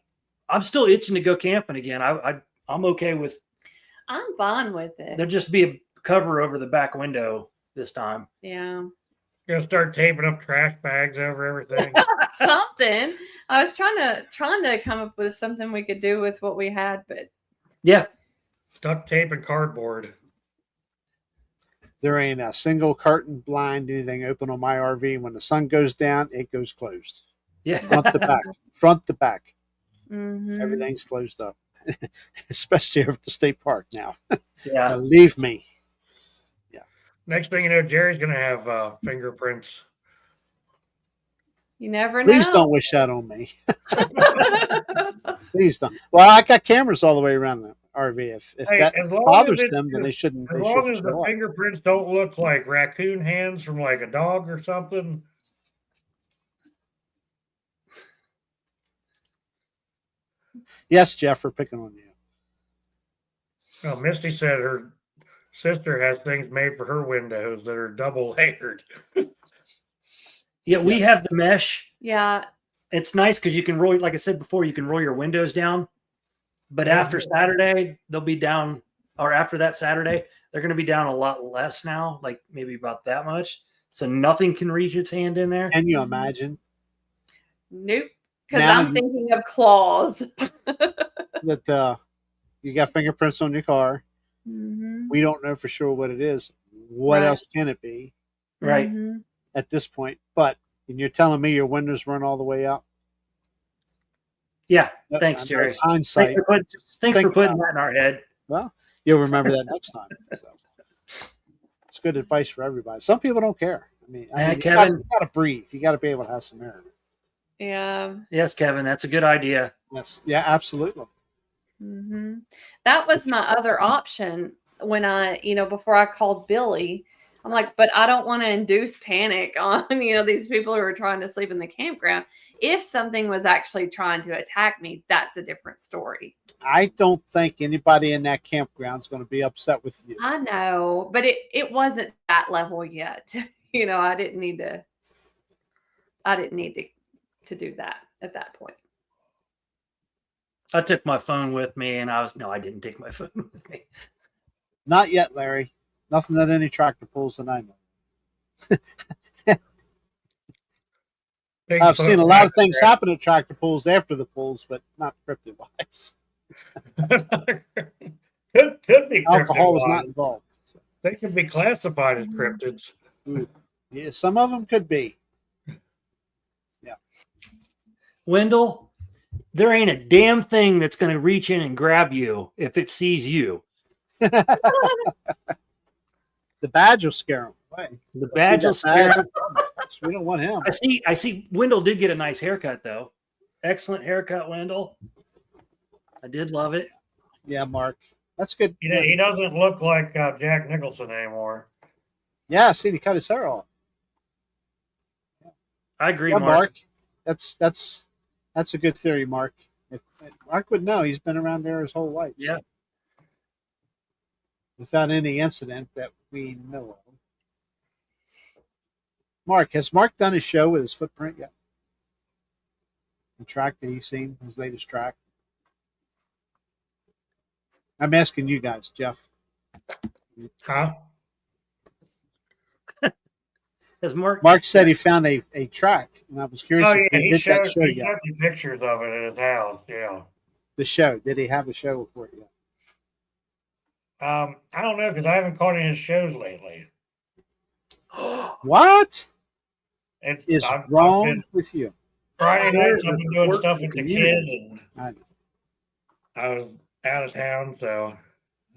Speaker 2: I'm still itching to go camping again. I'm okay with.
Speaker 4: I'm fine with it.
Speaker 2: There'll just be a cover over the back window this time.
Speaker 4: Yeah.
Speaker 3: Gonna start taping up trash bags over everything.
Speaker 4: Something. I was trying to come up with something we could do with what we had, but
Speaker 2: Yeah.
Speaker 3: Duct tape and cardboard.
Speaker 1: there ain't a single curtain, blind, anything open on my RV. When the sun goes down, it goes closed.
Speaker 2: Yeah.
Speaker 1: Front to back. Front to back.
Speaker 4: mhm.
Speaker 1: Everything's closed up. Especially over at the state park now.
Speaker 2: Yeah.
Speaker 1: Believe me.
Speaker 3: Next thing you know, Jerry's gonna have fingerprints.
Speaker 4: You never know.
Speaker 1: Please don't wish that on me. Please don't. Well, I got cameras all the way around the RV. If
Speaker 3: Hey,
Speaker 1: that
Speaker 3: as long
Speaker 1: bothers
Speaker 3: as
Speaker 1: them, then they shouldn't.
Speaker 3: As
Speaker 1: They
Speaker 3: long
Speaker 1: shouldn't
Speaker 3: as the
Speaker 1: show up.
Speaker 3: fingerprints don't look like raccoon hands from like a dog or something.
Speaker 1: Yes, Jeff, we're picking on you.
Speaker 3: Well, Misty said her sister has things made for her windows that are double layered.
Speaker 2: Yeah, we have the mesh.
Speaker 4: Yeah.
Speaker 2: It's nice because you can roll, like I said before, you can roll your windows down. But
Speaker 3: Yeah.
Speaker 2: after Saturday, they'll be down, or after that Saturday, they're going to be down a lot less now, like maybe about that much. So nothing can reach its hand in there.
Speaker 1: Can you imagine
Speaker 4: Nope. Because
Speaker 1: Now
Speaker 4: I'm
Speaker 1: you-
Speaker 4: thinking of claws.
Speaker 1: that you got fingerprints on your car?
Speaker 4: Mhm.
Speaker 1: We don't know for sure what it is. What
Speaker 4: Right.
Speaker 1: else can it be
Speaker 2: Right.
Speaker 4: Mhm.
Speaker 1: at this point? But and you're telling me your windows run all the way up?
Speaker 2: Yeah.
Speaker 1: I
Speaker 2: Thanks,
Speaker 1: know
Speaker 2: Jerry.
Speaker 1: It's hindsight.
Speaker 2: Thanks for
Speaker 1: Think
Speaker 2: putting
Speaker 1: about
Speaker 2: that in our head.
Speaker 1: Well, you'll remember that next time. So. It's good advice for everybody. Some people don't care. I mean,
Speaker 2: Kevin.
Speaker 1: you gotta breathe. You gotta be able to have some air.
Speaker 4: Yeah.
Speaker 2: Yes, Kevin, that's a good idea.
Speaker 1: Yes, yeah, absolutely.
Speaker 4: hmm That was my other option when before I called Billy. I'm like, but I don't want to induce panic on, these people who are trying to sleep in the campground. If something was actually trying to attack me, that's a different story.
Speaker 1: I don't think anybody in that campground is going to be upset with you.
Speaker 4: I know, but it wasn't that level yet. I didn't need to do that at that point.
Speaker 2: I took my phone with me, and I didn't take my phone with me.
Speaker 1: Not yet, Larry. Nothing that any tractor pulls that I know. I've seen a lot of things happen at tractor pulls after the pulls, but not cryptid wise.
Speaker 3: could be
Speaker 1: Alcohol was
Speaker 3: cryptid-wise.
Speaker 1: not involved. So.
Speaker 3: They could be classified as cryptids.
Speaker 1: Yeah, some of them could be.
Speaker 2: Wendell, there ain't a damn thing that's going to reach in and grab you if it sees you.
Speaker 1: The badge will scare them away.
Speaker 2: The badge will scare him.
Speaker 1: We don't want him.
Speaker 2: I see Wendell did get a nice haircut, though. Excellent haircut, Wendell. I did love it.
Speaker 1: Yeah, Mark. That's good.
Speaker 3: He doesn't look like Jack Nicholson anymore.
Speaker 1: Yeah, see, he cut his hair off.
Speaker 2: I agree,
Speaker 1: Yeah,
Speaker 2: Mark.
Speaker 1: That's a good theory, Mark. If Mark would know, he's been around there his whole life.
Speaker 2: Yeah.
Speaker 1: Without any incident that we know of. Mark, has Mark done his show with his footprint yet? The track that he's seen, his latest track? I'm asking you guys, Jeff.
Speaker 3: Huh?
Speaker 2: Has Mark
Speaker 1: said he found a track, and I was curious
Speaker 3: Oh,
Speaker 1: if
Speaker 3: yeah.
Speaker 1: he
Speaker 3: He
Speaker 1: did that
Speaker 3: showed
Speaker 1: show yet.
Speaker 3: me pictures of it at his house. Yeah.
Speaker 1: The show. Did he have a show for it yet?
Speaker 3: I don't know because I haven't caught any of his shows lately.
Speaker 1: What
Speaker 3: It's,
Speaker 1: is
Speaker 3: I've
Speaker 1: wrong
Speaker 3: been-
Speaker 1: with you?
Speaker 3: Friday nights I've
Speaker 2: There's
Speaker 3: been
Speaker 2: a
Speaker 3: doing
Speaker 2: work
Speaker 3: stuff with the
Speaker 2: community.
Speaker 3: kid, and
Speaker 1: I know.
Speaker 3: I was out of town, so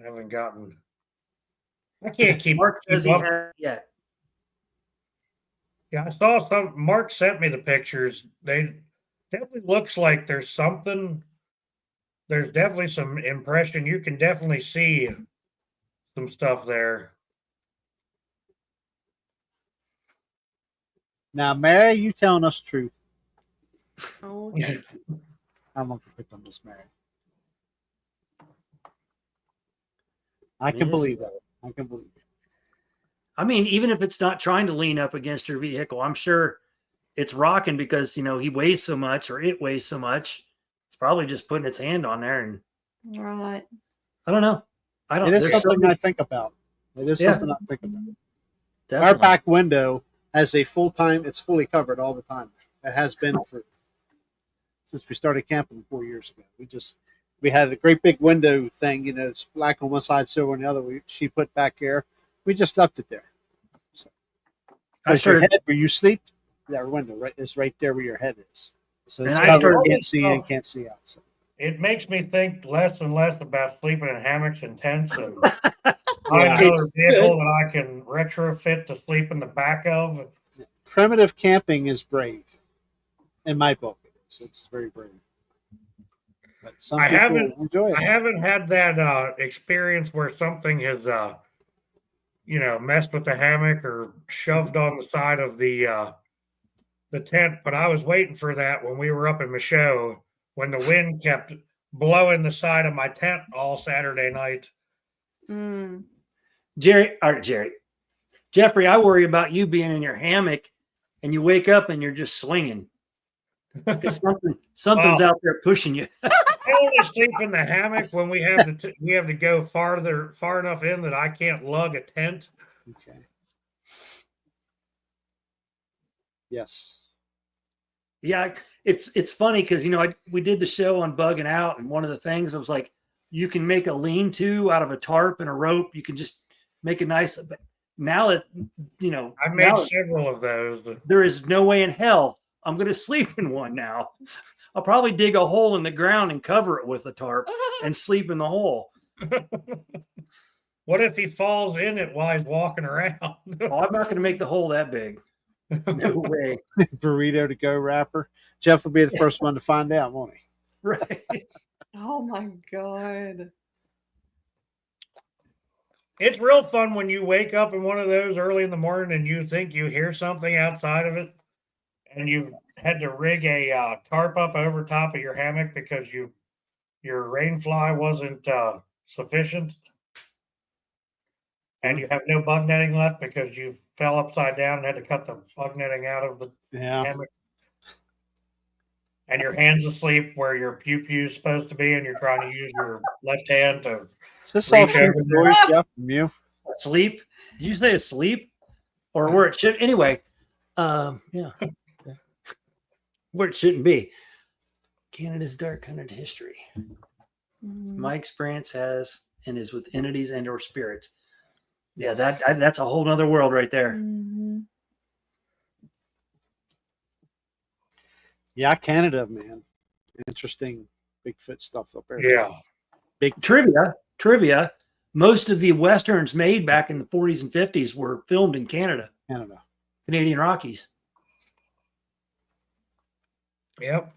Speaker 3: I haven't gotten. I can't keep.
Speaker 2: Mark says he
Speaker 3: keep up.
Speaker 2: has yet.
Speaker 3: Yeah, I saw some. Mark sent me the pictures. They definitely looks like there's something. There's definitely some impression. You can definitely see some stuff there.
Speaker 1: Now, Mary, you telling us the truth?
Speaker 4: Oh,
Speaker 1: I'm gonna pick on Miss Mary. I can
Speaker 2: Yes.
Speaker 1: believe that. I can believe it.
Speaker 2: I mean, even if it's not trying to lean up against your vehicle, I'm sure it's rocking because he weighs so much or it weighs so much. It's probably just putting its hand on there, and
Speaker 4: right.
Speaker 2: I don't know. I don't.
Speaker 1: It is
Speaker 2: there's
Speaker 1: something
Speaker 2: so
Speaker 1: I think about. It is
Speaker 2: Yeah.
Speaker 1: something I think about. Our
Speaker 2: definitely.
Speaker 1: back window has a full-time. It's fully covered all the time. It has been since we started camping 4 years ago. We had a great big window thing. It's black on one side, silver on the other. She put back there. We just left it there. So,
Speaker 2: I
Speaker 1: because your
Speaker 2: started.
Speaker 1: head where you sleep, that window is right there where your head is. So
Speaker 2: And
Speaker 1: it's
Speaker 2: I
Speaker 1: covered.
Speaker 2: started-
Speaker 1: Can't see in, can't see out. So.
Speaker 3: It makes me think less and less about sleeping in hammocks and tents and
Speaker 1: Yeah.
Speaker 3: find another
Speaker 2: It's
Speaker 3: vehicle
Speaker 2: good.
Speaker 3: that I can retrofit to sleep in the back of.
Speaker 1: Primitive camping is brave. In my book, it's very brave. But some
Speaker 3: I
Speaker 1: people
Speaker 3: haven't-
Speaker 1: enjoy
Speaker 3: I
Speaker 1: it.
Speaker 3: haven't had that experience where something has, messed with the hammock or shoved on the side of the tent. But I was waiting for that when we were up in Michaud when the wind kept blowing the side of my tent all Saturday night.
Speaker 4: Mm.
Speaker 2: Jeffrey, I worry about you being in your hammock and you wake up and you're just swinging because something's out there pushing you.
Speaker 3: I only sleep in the hammock when we have to go far enough in that I can't lug a tent.
Speaker 1: Okay. Yes.
Speaker 2: Yeah, it's funny because we did the show on bugging out, and one of the things I was like, you can make a lean-to out of a tarp and a rope. You can just make a nice. But now
Speaker 3: I've made several of those.
Speaker 2: There is no way in hell I'm going to sleep in one now. I'll probably dig a hole in the ground and cover it with a tarp and sleep in the hole.
Speaker 3: What if he falls in it while he's walking around?
Speaker 2: Oh, I'm not going to make the hole that big. No way.
Speaker 1: Burrito to go wrapper. Jeff will be the first one to find out, won't he?
Speaker 2: Right.
Speaker 4: Oh my God.
Speaker 3: It's real fun when you wake up in one of those early in the morning and you think you hear something outside of it, and you had to rig a tarp up over top of your hammock because your rain fly wasn't sufficient, and you have no bug netting left because you fell upside down and had to cut the bug netting out of the
Speaker 1: Yeah.
Speaker 3: hammock. And your hand's asleep where your pew is supposed to be, and you're trying to use your left hand to
Speaker 1: Is this all
Speaker 3: reach
Speaker 1: true
Speaker 3: over
Speaker 1: stories, Jeff, from you?
Speaker 2: Sleep? Did you say asleep? Or where it should anyway? Yeah. Where it shouldn't be. Canada's dark hunted history. My experience has and is with entities and or spirits. Yeah, that's a whole nother world right there.
Speaker 4: Mhm.
Speaker 1: Yeah, Canada, man. Interesting Bigfoot stuff up there.
Speaker 3: Yeah.
Speaker 1: Big
Speaker 2: Trivia. Most of the westerns made back in the 40s and 50s were filmed in Canada,
Speaker 1: Canada.
Speaker 2: Canadian Rockies.
Speaker 3: Yep.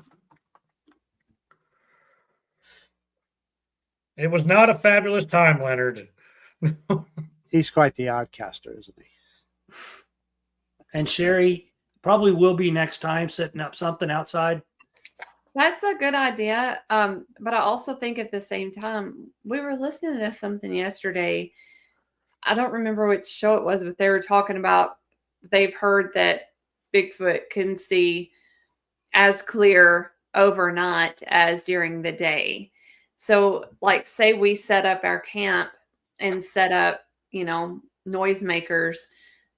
Speaker 3: It was not a fabulous time, Leonard.
Speaker 1: He's quite the oddcaster, isn't he?
Speaker 2: And Sherry probably will be next time setting up something outside.
Speaker 4: That's a good idea. But I also think at the same time, we were listening to something yesterday. I don't remember which show it was, but they were talking about they've heard that Bigfoot can see as clear overnight as during the day. So, like, say we set up our camp and set up, noisemakers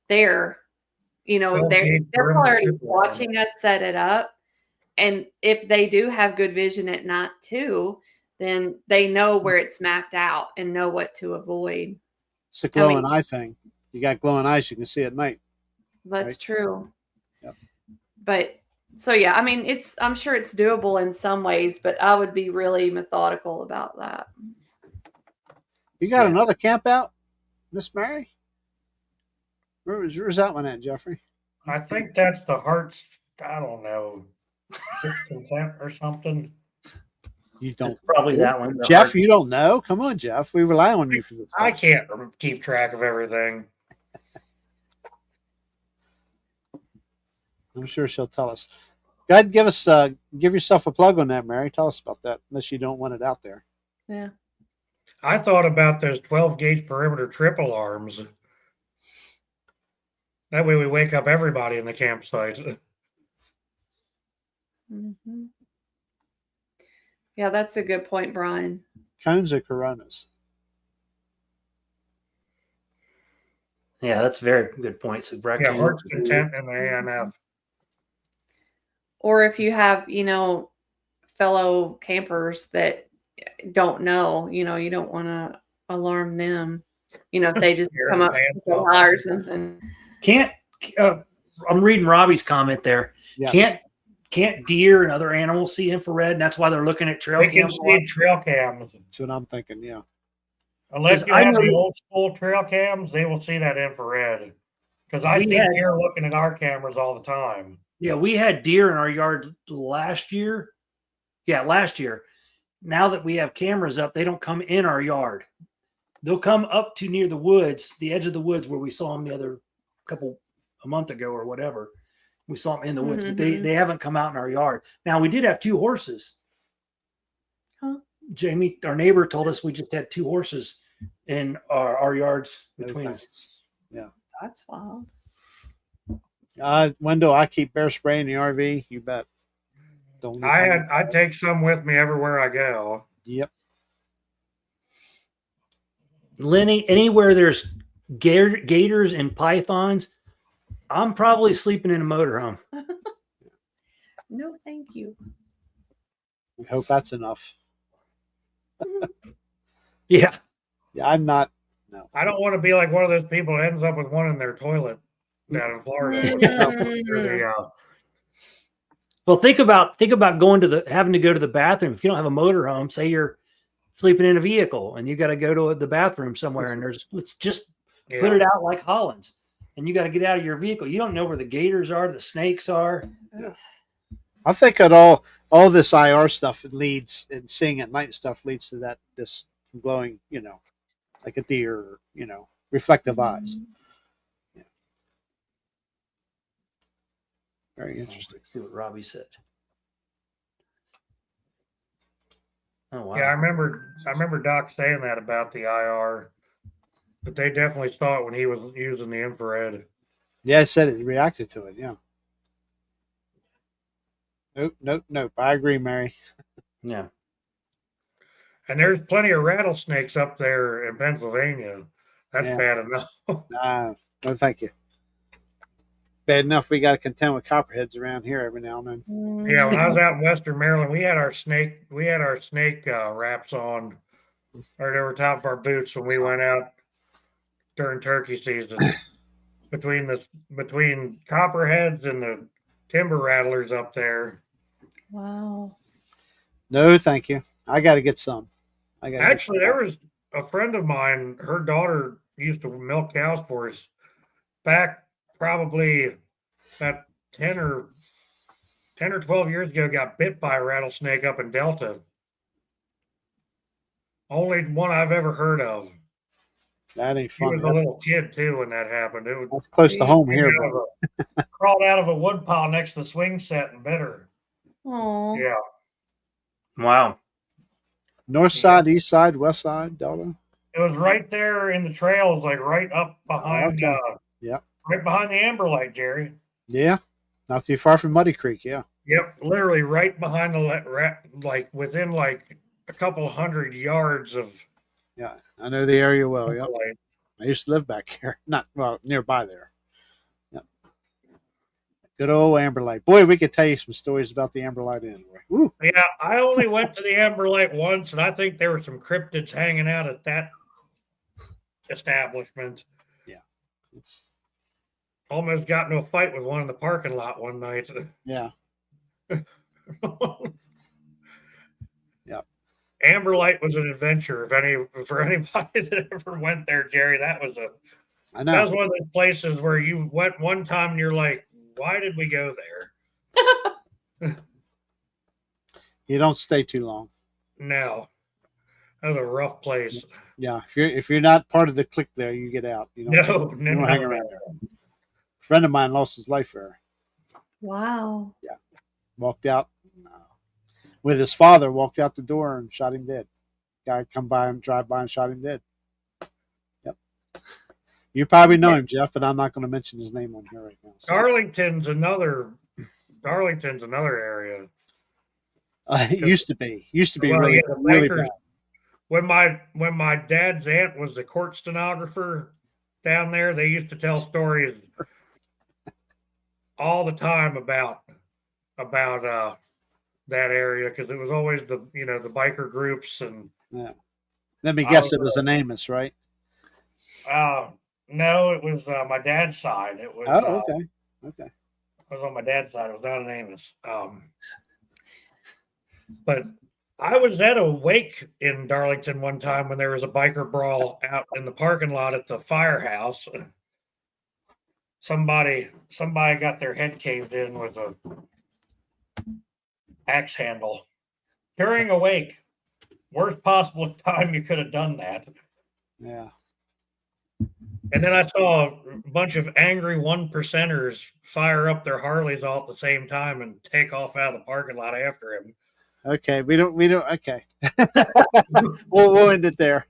Speaker 4: there, they're already watching us set it up. And if they do have good vision at night too, then they know where it's mapped out and know what to avoid.
Speaker 1: It's a glowing eye thing. You got glowing eyes, you can see at night.
Speaker 4: That's
Speaker 1: Right.
Speaker 4: true.
Speaker 1: Yep.
Speaker 4: But so yeah, I mean, I'm sure it's doable in some ways, but I would be really methodical about that.
Speaker 1: You got another camp out, Miss Mary? Where's that one at, Jeffrey?
Speaker 3: I think that's the Hearts, I don't know, Content or something.
Speaker 1: You don't
Speaker 2: It's probably that one.
Speaker 1: Jeff, you don't know? Come on, Jeff. We rely on you for this.
Speaker 3: I can't keep track of everything.
Speaker 1: I'm sure she'll tell us. Go ahead, give yourself a plug on that, Mary. Tell us about that, unless you don't want it out there.
Speaker 4: Yeah.
Speaker 3: I thought about those 12 gauge perimeter trip alarms. That way we wake up everybody in the campsite.
Speaker 4: Hmm. Yeah, that's a good point, Brian.
Speaker 1: Cones or Coronas?
Speaker 2: Yeah, that's a very good point. So
Speaker 3: Yeah,
Speaker 2: raccoon.
Speaker 3: heart's content in the ANF.
Speaker 4: Or if you have, fellow campers that don't know, you don't want to alarm them. If they just
Speaker 3: Scare
Speaker 4: come
Speaker 3: the
Speaker 4: up
Speaker 3: pants
Speaker 4: with a
Speaker 3: off.
Speaker 4: lie or something.
Speaker 2: Can't I'm reading Robbie's comment there.
Speaker 1: Yes.
Speaker 2: Can't deer and other animals see infrared, and that's why they're looking at trail
Speaker 3: They can
Speaker 2: cams a lot?
Speaker 3: see trail cams.
Speaker 1: That's what I'm thinking. Yeah.
Speaker 3: Unless
Speaker 2: 'Cause
Speaker 3: you
Speaker 2: I
Speaker 3: have the
Speaker 2: know-
Speaker 3: old school trail cams, they will see that infrared. Because I
Speaker 2: We
Speaker 3: see
Speaker 2: had-
Speaker 3: deer looking at our cameras all the time.
Speaker 2: Yeah, we had deer in our yard last year. Yeah, last year. Now that we have cameras up, they don't come in our yard. They'll come up to near the woods, the edge of the woods where we saw them a month ago or whatever. We saw them in the woods, but they haven't come out in our yard. Now we did have 2 horses.
Speaker 4: Huh?
Speaker 2: Jamie, our neighbor, told us we just had 2 horses in our yards
Speaker 1: No
Speaker 2: between
Speaker 1: thanks.
Speaker 2: us.
Speaker 1: Yeah.
Speaker 4: That's wild.
Speaker 1: Wendell, I keep bear spray in the RV. You bet. Don't.
Speaker 3: I take some with me everywhere I go.
Speaker 1: Yep.
Speaker 2: Lenny, anywhere there's gators and pythons, I'm probably sleeping in a motorhome.
Speaker 4: No, thank you.
Speaker 1: We hope that's enough.
Speaker 2: Yeah.
Speaker 1: Yeah, I'm not. No.
Speaker 3: I don't want to be like one of those people that ends up with one in their toilet down in Florida.
Speaker 2: Well, think about having to go to the bathroom. If you don't have a motorhome, say you're sleeping in a vehicle and you got to go to the bathroom somewhere, and let's just put it out like Holland's, and you got to get out of your vehicle. You don't know where the gators are, the snakes are.
Speaker 1: I think that all this IR stuff leads, and seeing at night stuff leads to this glowing, like a deer, reflective eyes. Yeah. Very interesting.
Speaker 2: See what Robbie said. Oh wow.
Speaker 3: Yeah, I remember Doc saying that about the IR, but they definitely saw it when he was using the infrared.
Speaker 1: Yeah, I said it. He reacted to it. Yeah. Nope. I agree, Mary.
Speaker 2: Yeah.
Speaker 3: And there's plenty of rattlesnakes up there in Pennsylvania. That's bad enough.
Speaker 1: No, thank you. Bad enough we got to contend with copperheads around here every now and then.
Speaker 3: Yeah, when I was out in Western Maryland, we had our snake wraps on, or they were top of our boots when we went out during turkey season. Between copperheads and the timber rattlers up there.
Speaker 4: Wow.
Speaker 1: No, thank you. I got to get some.
Speaker 3: Actually, there was a friend of mine. Her daughter used to milk cows for us back probably about 10 or 12 years ago. Got bit by a rattlesnake up in Delta. Only one I've ever heard of.
Speaker 1: That ain't
Speaker 3: She
Speaker 1: fun.
Speaker 3: was a little kid too when that happened. It was
Speaker 1: That's close to home here.
Speaker 3: crawled out of a wood pile next to the swing set and bit her.
Speaker 4: Oh.
Speaker 3: Yeah.
Speaker 2: Wow.
Speaker 1: North side, east side, west side, Delta.
Speaker 3: It was right there in the trails, like right up behind. Right behind the Amber Light, Jerry.
Speaker 1: Yeah, not too far from Muddy Creek. Yeah.
Speaker 3: Yep, literally right behind like within like a couple 100 yards of.
Speaker 1: Yeah, I know the area well. Yep.
Speaker 3: Light.
Speaker 1: I used to live back here, nearby there. Yep. Good old Amber Light. Boy, we could tell you some stories about the Amber Light anyway. Woo.
Speaker 3: Yeah, I only went to the Amber Light once, and I think there were some cryptids hanging out at that establishment.
Speaker 1: Yeah. It's
Speaker 3: almost got into a fight with one in the parking lot one night.
Speaker 1: Yeah. Yep.
Speaker 3: Amber Light was an adventure. For anybody that ever went there, Jerry, that was one of those places where you went one time and you're like, why did we go there?
Speaker 1: You don't stay too long.
Speaker 3: No. That was a rough place.
Speaker 1: Yeah. If you're not part of the clique there, you get out. You don't hang around there. A friend of mine lost his life there.
Speaker 4: Wow.
Speaker 1: Yeah. Walked out with his father. Walked out the door and shot him dead. Guy come by and drive by and shot him dead. Yep. You probably know him, Jeff, but I'm not going to mention his name on here right now. So.
Speaker 3: Darlington's another area.
Speaker 1: It used to be
Speaker 3: Well,
Speaker 1: really,
Speaker 3: yeah, the
Speaker 1: really
Speaker 3: Bakers-
Speaker 1: bad.
Speaker 3: When my dad's aunt was the court stenographer down there, they used to tell stories all the time about that area because it was always the biker groups and.
Speaker 1: Yeah. Let me guess, it was an Amos, right?
Speaker 3: No, it was my dad's side. It was.
Speaker 1: Oh, okay. Okay.
Speaker 3: It was on my dad's side. It was not an Amos. But I was at a wake in Darlington one time when there was a biker brawl out in the parking lot at the firehouse. Somebody got their head caved in with a axe handle during a wake. Worst possible time you could have done that.
Speaker 1: Yeah.
Speaker 3: And then I saw a bunch of angry 1%ers fire up their Harleys all at the same time and take off out of the parking lot after him.
Speaker 1: Okay. We don't, okay. we'll end it there.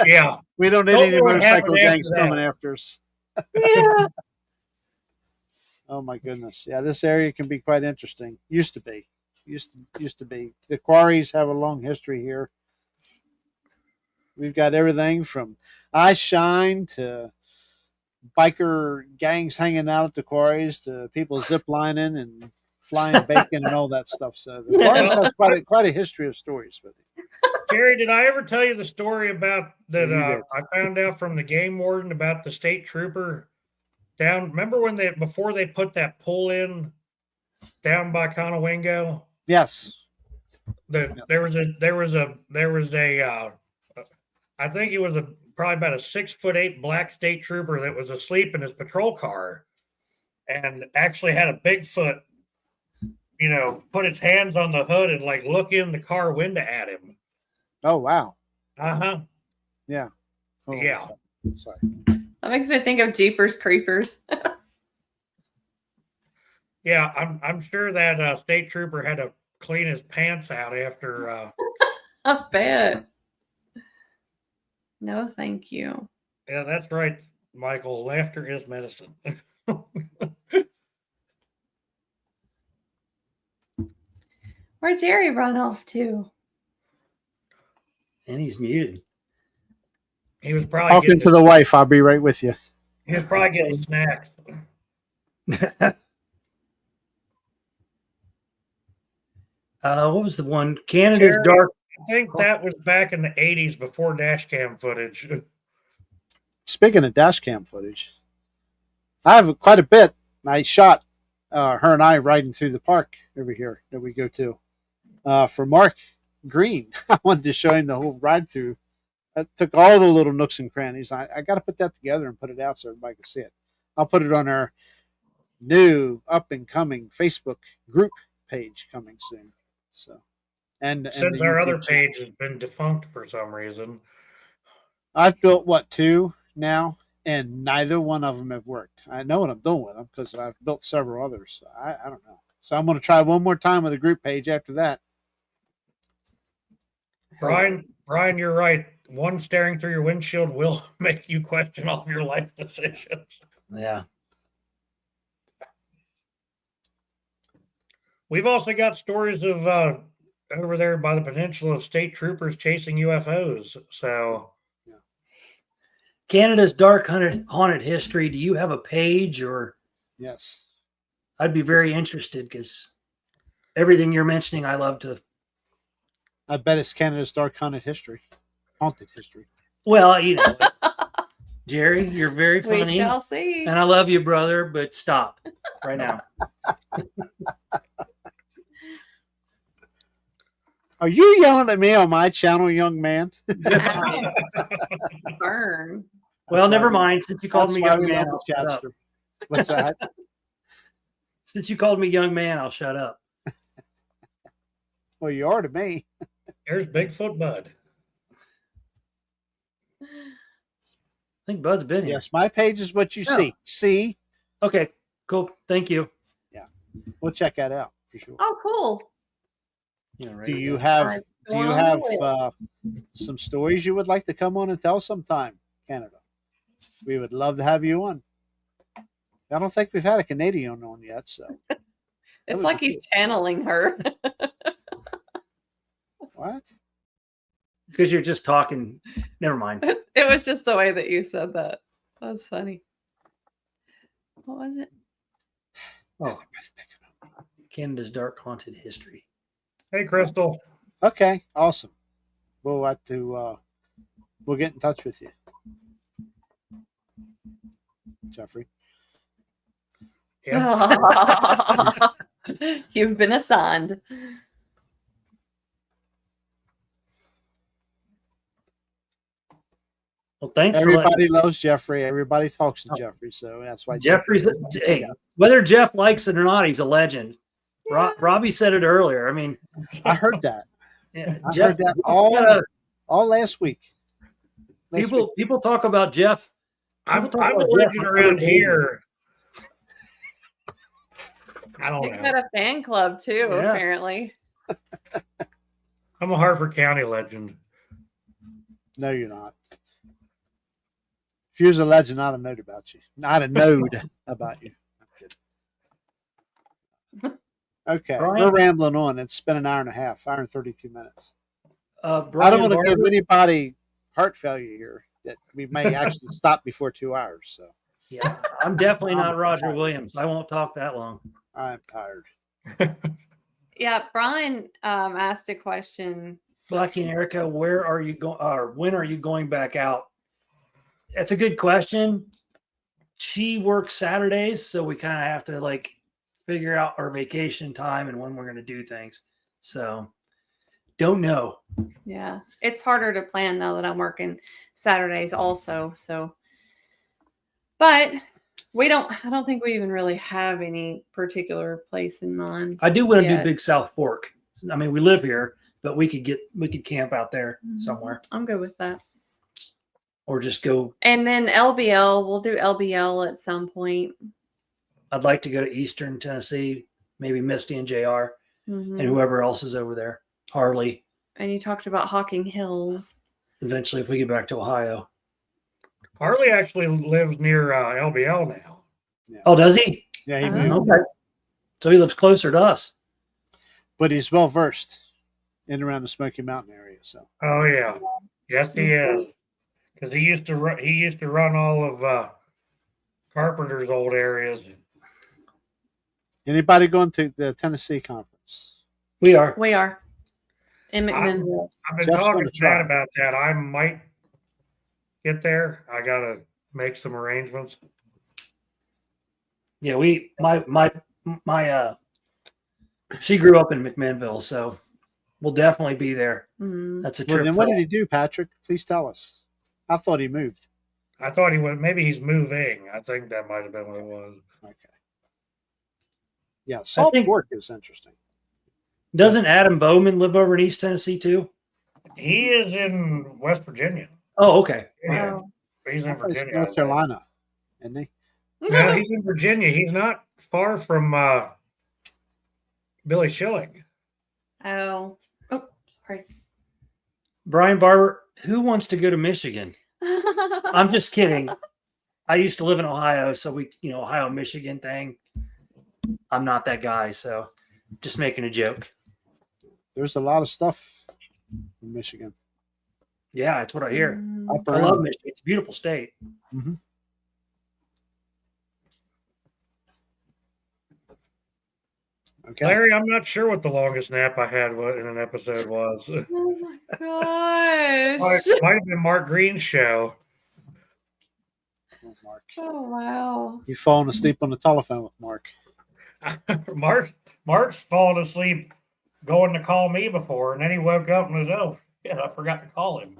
Speaker 3: Yeah.
Speaker 1: We don't need
Speaker 3: Don't
Speaker 1: any
Speaker 3: know what
Speaker 1: motorcycle
Speaker 3: happened
Speaker 1: gangs
Speaker 3: after that.
Speaker 1: coming after us.
Speaker 4: Yeah.
Speaker 1: Oh my goodness. Yeah, this area can be quite interesting. Used to be. The quarries have a long history here. We've got everything from ice shine to biker gangs hanging out at the quarries to people zip lining and flying bacon and all that stuff. So the quarries has quite a history of stories with it.
Speaker 3: Jerry, did I ever tell you the story about that?
Speaker 1: You did.
Speaker 3: I found out from the game warden about the state trooper down. Remember when before they put that pull in down by Conowingo?
Speaker 1: Yes.
Speaker 3: There was a I think it was probably about a 6'8" black state trooper that was asleep in his patrol car and actually had a Bigfoot, put its hands on the hood and like look in the car window at him.
Speaker 1: Oh wow.
Speaker 3: Uh-huh.
Speaker 1: Yeah. Oh,
Speaker 3: Yeah.
Speaker 1: Sorry.
Speaker 4: That makes me think of Jeepers Creepers.
Speaker 3: Yeah, I'm sure that state trooper had to clean his pants out after.
Speaker 4: I bet. No, thank you.
Speaker 3: Yeah, that's right, Michael. Laughter is medicine.
Speaker 4: Where'd Jerry run off to?
Speaker 2: And he's muted.
Speaker 3: He was probably
Speaker 1: Talking to the wife. I'll be right with you.
Speaker 3: He was probably getting snacks.
Speaker 2: What was the one? Canada's
Speaker 3: Jerry,
Speaker 2: dark.
Speaker 3: I think that was back in the 80s before dash cam footage.
Speaker 1: Speaking of dash cam footage, I have quite a bit. I shot her and I riding through the park over here that we go to for Mark Green. I wanted to show him the whole ride through. I took all the little nooks and crannies. I got to put that together and put it out so everybody can see it. I'll put it on our new up and coming Facebook group page coming soon. So, and
Speaker 3: Since
Speaker 1: the
Speaker 3: our
Speaker 1: YouTube
Speaker 3: other
Speaker 1: channel.
Speaker 3: page has been defunct for some reason.
Speaker 1: I've built two now, and neither one of them have worked. I know what I'm doing with them because I've built several others. So I don't know. So I'm going to try one more time with a group page after that.
Speaker 3: Brian, you're right. One staring through your windshield will make you question all of your life decisions.
Speaker 2: Yeah.
Speaker 3: We've also got stories of over there by the peninsula of state troopers chasing UFOs. So,
Speaker 2: Canada's dark haunted history. Do you have a page or?
Speaker 1: Yes.
Speaker 2: I'd be very interested because everything you're mentioning, I love to.
Speaker 1: I bet it's Canada's dark haunted history.
Speaker 2: Well, Jerry, you're very funny.
Speaker 4: We shall see.
Speaker 2: And I love you, brother, but stop right now.
Speaker 1: Are you yelling at me on my channel, young man?
Speaker 4: Burn.
Speaker 2: Well, never mind. Since you called
Speaker 1: That's
Speaker 2: me
Speaker 1: why
Speaker 2: young
Speaker 1: we
Speaker 2: man,
Speaker 1: love
Speaker 2: I'll
Speaker 1: the
Speaker 2: shut up.
Speaker 1: Chadster. What's that?
Speaker 2: Since you called me young man, I'll shut up.
Speaker 1: Well, you are to me.
Speaker 3: there's Bigfoot Bud.
Speaker 2: I think Bud's been here.
Speaker 1: Yes, my page is what you see. See?
Speaker 2: Okay, cool. Thank you.
Speaker 1: We'll check that out. for sure.
Speaker 4: Oh, cool.
Speaker 2: You know, right?
Speaker 1: Do you have
Speaker 4: Going on with
Speaker 1: some stories you would like to come on and tell sometime, Canada? We would love to have you on. I don't think we've had a Canadian on yet, so
Speaker 4: It's
Speaker 1: would
Speaker 4: like
Speaker 1: be
Speaker 4: he's
Speaker 1: cool.
Speaker 4: channeling her.
Speaker 1: what?
Speaker 2: Because you're just talking. Never mind.
Speaker 4: It was just the way that you said that. That's funny. What was it?
Speaker 2: Oh, Canada's dark haunted history.
Speaker 3: Hey, Crystal.
Speaker 1: Okay, awesome. We'll have to we'll get in touch with you, Jeffrey.
Speaker 3: Yeah.
Speaker 4: You've been assigned.
Speaker 2: Well, thanks for letting
Speaker 1: Everybody loves Jeffrey. Everybody talks to Jeffrey, so that's why
Speaker 2: Jeffrey's. Hey, whether Jeff likes it or not, he's a legend. Robbie said it earlier. I mean,
Speaker 1: I heard that.
Speaker 2: yeah,
Speaker 1: I
Speaker 2: Jeff.
Speaker 1: heard that
Speaker 2: gotta-
Speaker 1: all last week.
Speaker 2: people talk about Jeff.
Speaker 3: I'm
Speaker 2: People talk
Speaker 3: a
Speaker 2: about
Speaker 3: legend
Speaker 2: Jeff.
Speaker 3: around here. I don't
Speaker 4: He's
Speaker 3: know.
Speaker 4: got a fan club too,
Speaker 2: Yeah.
Speaker 4: apparently.
Speaker 3: I'm a Harper County legend.
Speaker 1: No, you're not. If you was a legend, I'd have known about you. I'd have known about you. I'm kidding. Okay,
Speaker 2: Brian?
Speaker 1: we're rambling on. It's been an hour and a half, hour and 32 minutes. I
Speaker 2: Brian
Speaker 1: don't want to give
Speaker 2: Barber-
Speaker 1: anybody heart failure here that we may actually stop before 2 hours. So
Speaker 2: Yeah, I'm definitely not Roger Williams. I won't talk that long.
Speaker 1: I'm tired.
Speaker 4: Yeah, Brian asked a question.
Speaker 2: Blackie and Erica, where are you going? Or when are you going back out? That's a good question. She works Saturdays, so we kind of have to like figure out our vacation time and when we're going to do things. So, don't know.
Speaker 4: Yeah, it's harder to plan now that I'm working Saturdays also. So, but I don't think we even really have any particular place in mind.
Speaker 2: I do want to do
Speaker 4: yet.
Speaker 2: Big South Fork. I mean, we live here, but we could camp out there somewhere,
Speaker 4: I'm good with that.
Speaker 2: or just go.
Speaker 4: And then LBL, we'll do LBL at some point.
Speaker 2: I'd like to go to Eastern Tennessee, maybe Misty and JR
Speaker 4: Mhm.
Speaker 2: and whoever else is over there. Harley,
Speaker 4: And you talked about Hocking Hills.
Speaker 2: eventually, if we get back to Ohio.
Speaker 3: Harley actually lives near LBL now.
Speaker 2: Oh, does he?
Speaker 1: Yeah, he
Speaker 4: Oh.
Speaker 1: moved,
Speaker 2: Okay. So he lives closer to us.
Speaker 1: but he's well versed in around the Smoky Mountain area. So
Speaker 3: Oh yeah, yes he is. Because he used to run all of Carpenter's old areas.
Speaker 1: anybody going to the Tennessee conference?
Speaker 2: We are.
Speaker 4: We are in McMinnville.
Speaker 3: I've been
Speaker 1: Jeff's
Speaker 3: talking
Speaker 1: gonna
Speaker 3: to
Speaker 1: try.
Speaker 3: Matt about that. I might get there. I gotta make some arrangements.
Speaker 2: Yeah, she grew up in McMinnville, so we'll definitely be there.
Speaker 4: Mhm.
Speaker 2: That's a
Speaker 1: Well,
Speaker 2: trip.
Speaker 1: then
Speaker 2: for
Speaker 1: what did
Speaker 2: all.
Speaker 1: he do, Patrick? Please tell us. I thought he moved.
Speaker 3: I thought he would. Maybe he's moving. I think that might have been what it was.
Speaker 1: Okay. Yeah, Salt
Speaker 2: think-
Speaker 1: Fork is interesting.
Speaker 2: Doesn't Adam Bowman live over in East Tennessee too?
Speaker 3: He is in West Virginia.
Speaker 2: Oh, okay.
Speaker 3: Yeah,
Speaker 4: Oh.
Speaker 3: he's in
Speaker 1: He's
Speaker 3: Virginia. I
Speaker 1: North
Speaker 3: think.
Speaker 1: Carolina, isn't he?
Speaker 3: No, he's in Virginia. He's not far from Billy Schilling.
Speaker 4: Oh, sorry.
Speaker 2: Brian Barber, who wants to go to Michigan? I'm just kidding. I used to live in Ohio, so Ohio, Michigan thing. I'm not that guy, so just making a joke.
Speaker 1: There's a lot of stuff in Michigan.
Speaker 2: Yeah, that's what I hear.
Speaker 4: Mm.
Speaker 1: Upper
Speaker 2: I love
Speaker 1: end.
Speaker 2: Michigan. It's a beautiful state.
Speaker 1: Okay.
Speaker 3: Larry, I'm not sure what the longest nap I had in an episode was.
Speaker 4: Oh my gosh.
Speaker 3: Might have been Mark Green's show.
Speaker 1: Oh, Mark.
Speaker 4: Oh wow.
Speaker 1: You've fallen asleep on the telephone with Mark.
Speaker 3: Mark's fallen asleep going to call me before, and then he woke up and was, oh, yeah, I forgot to call him.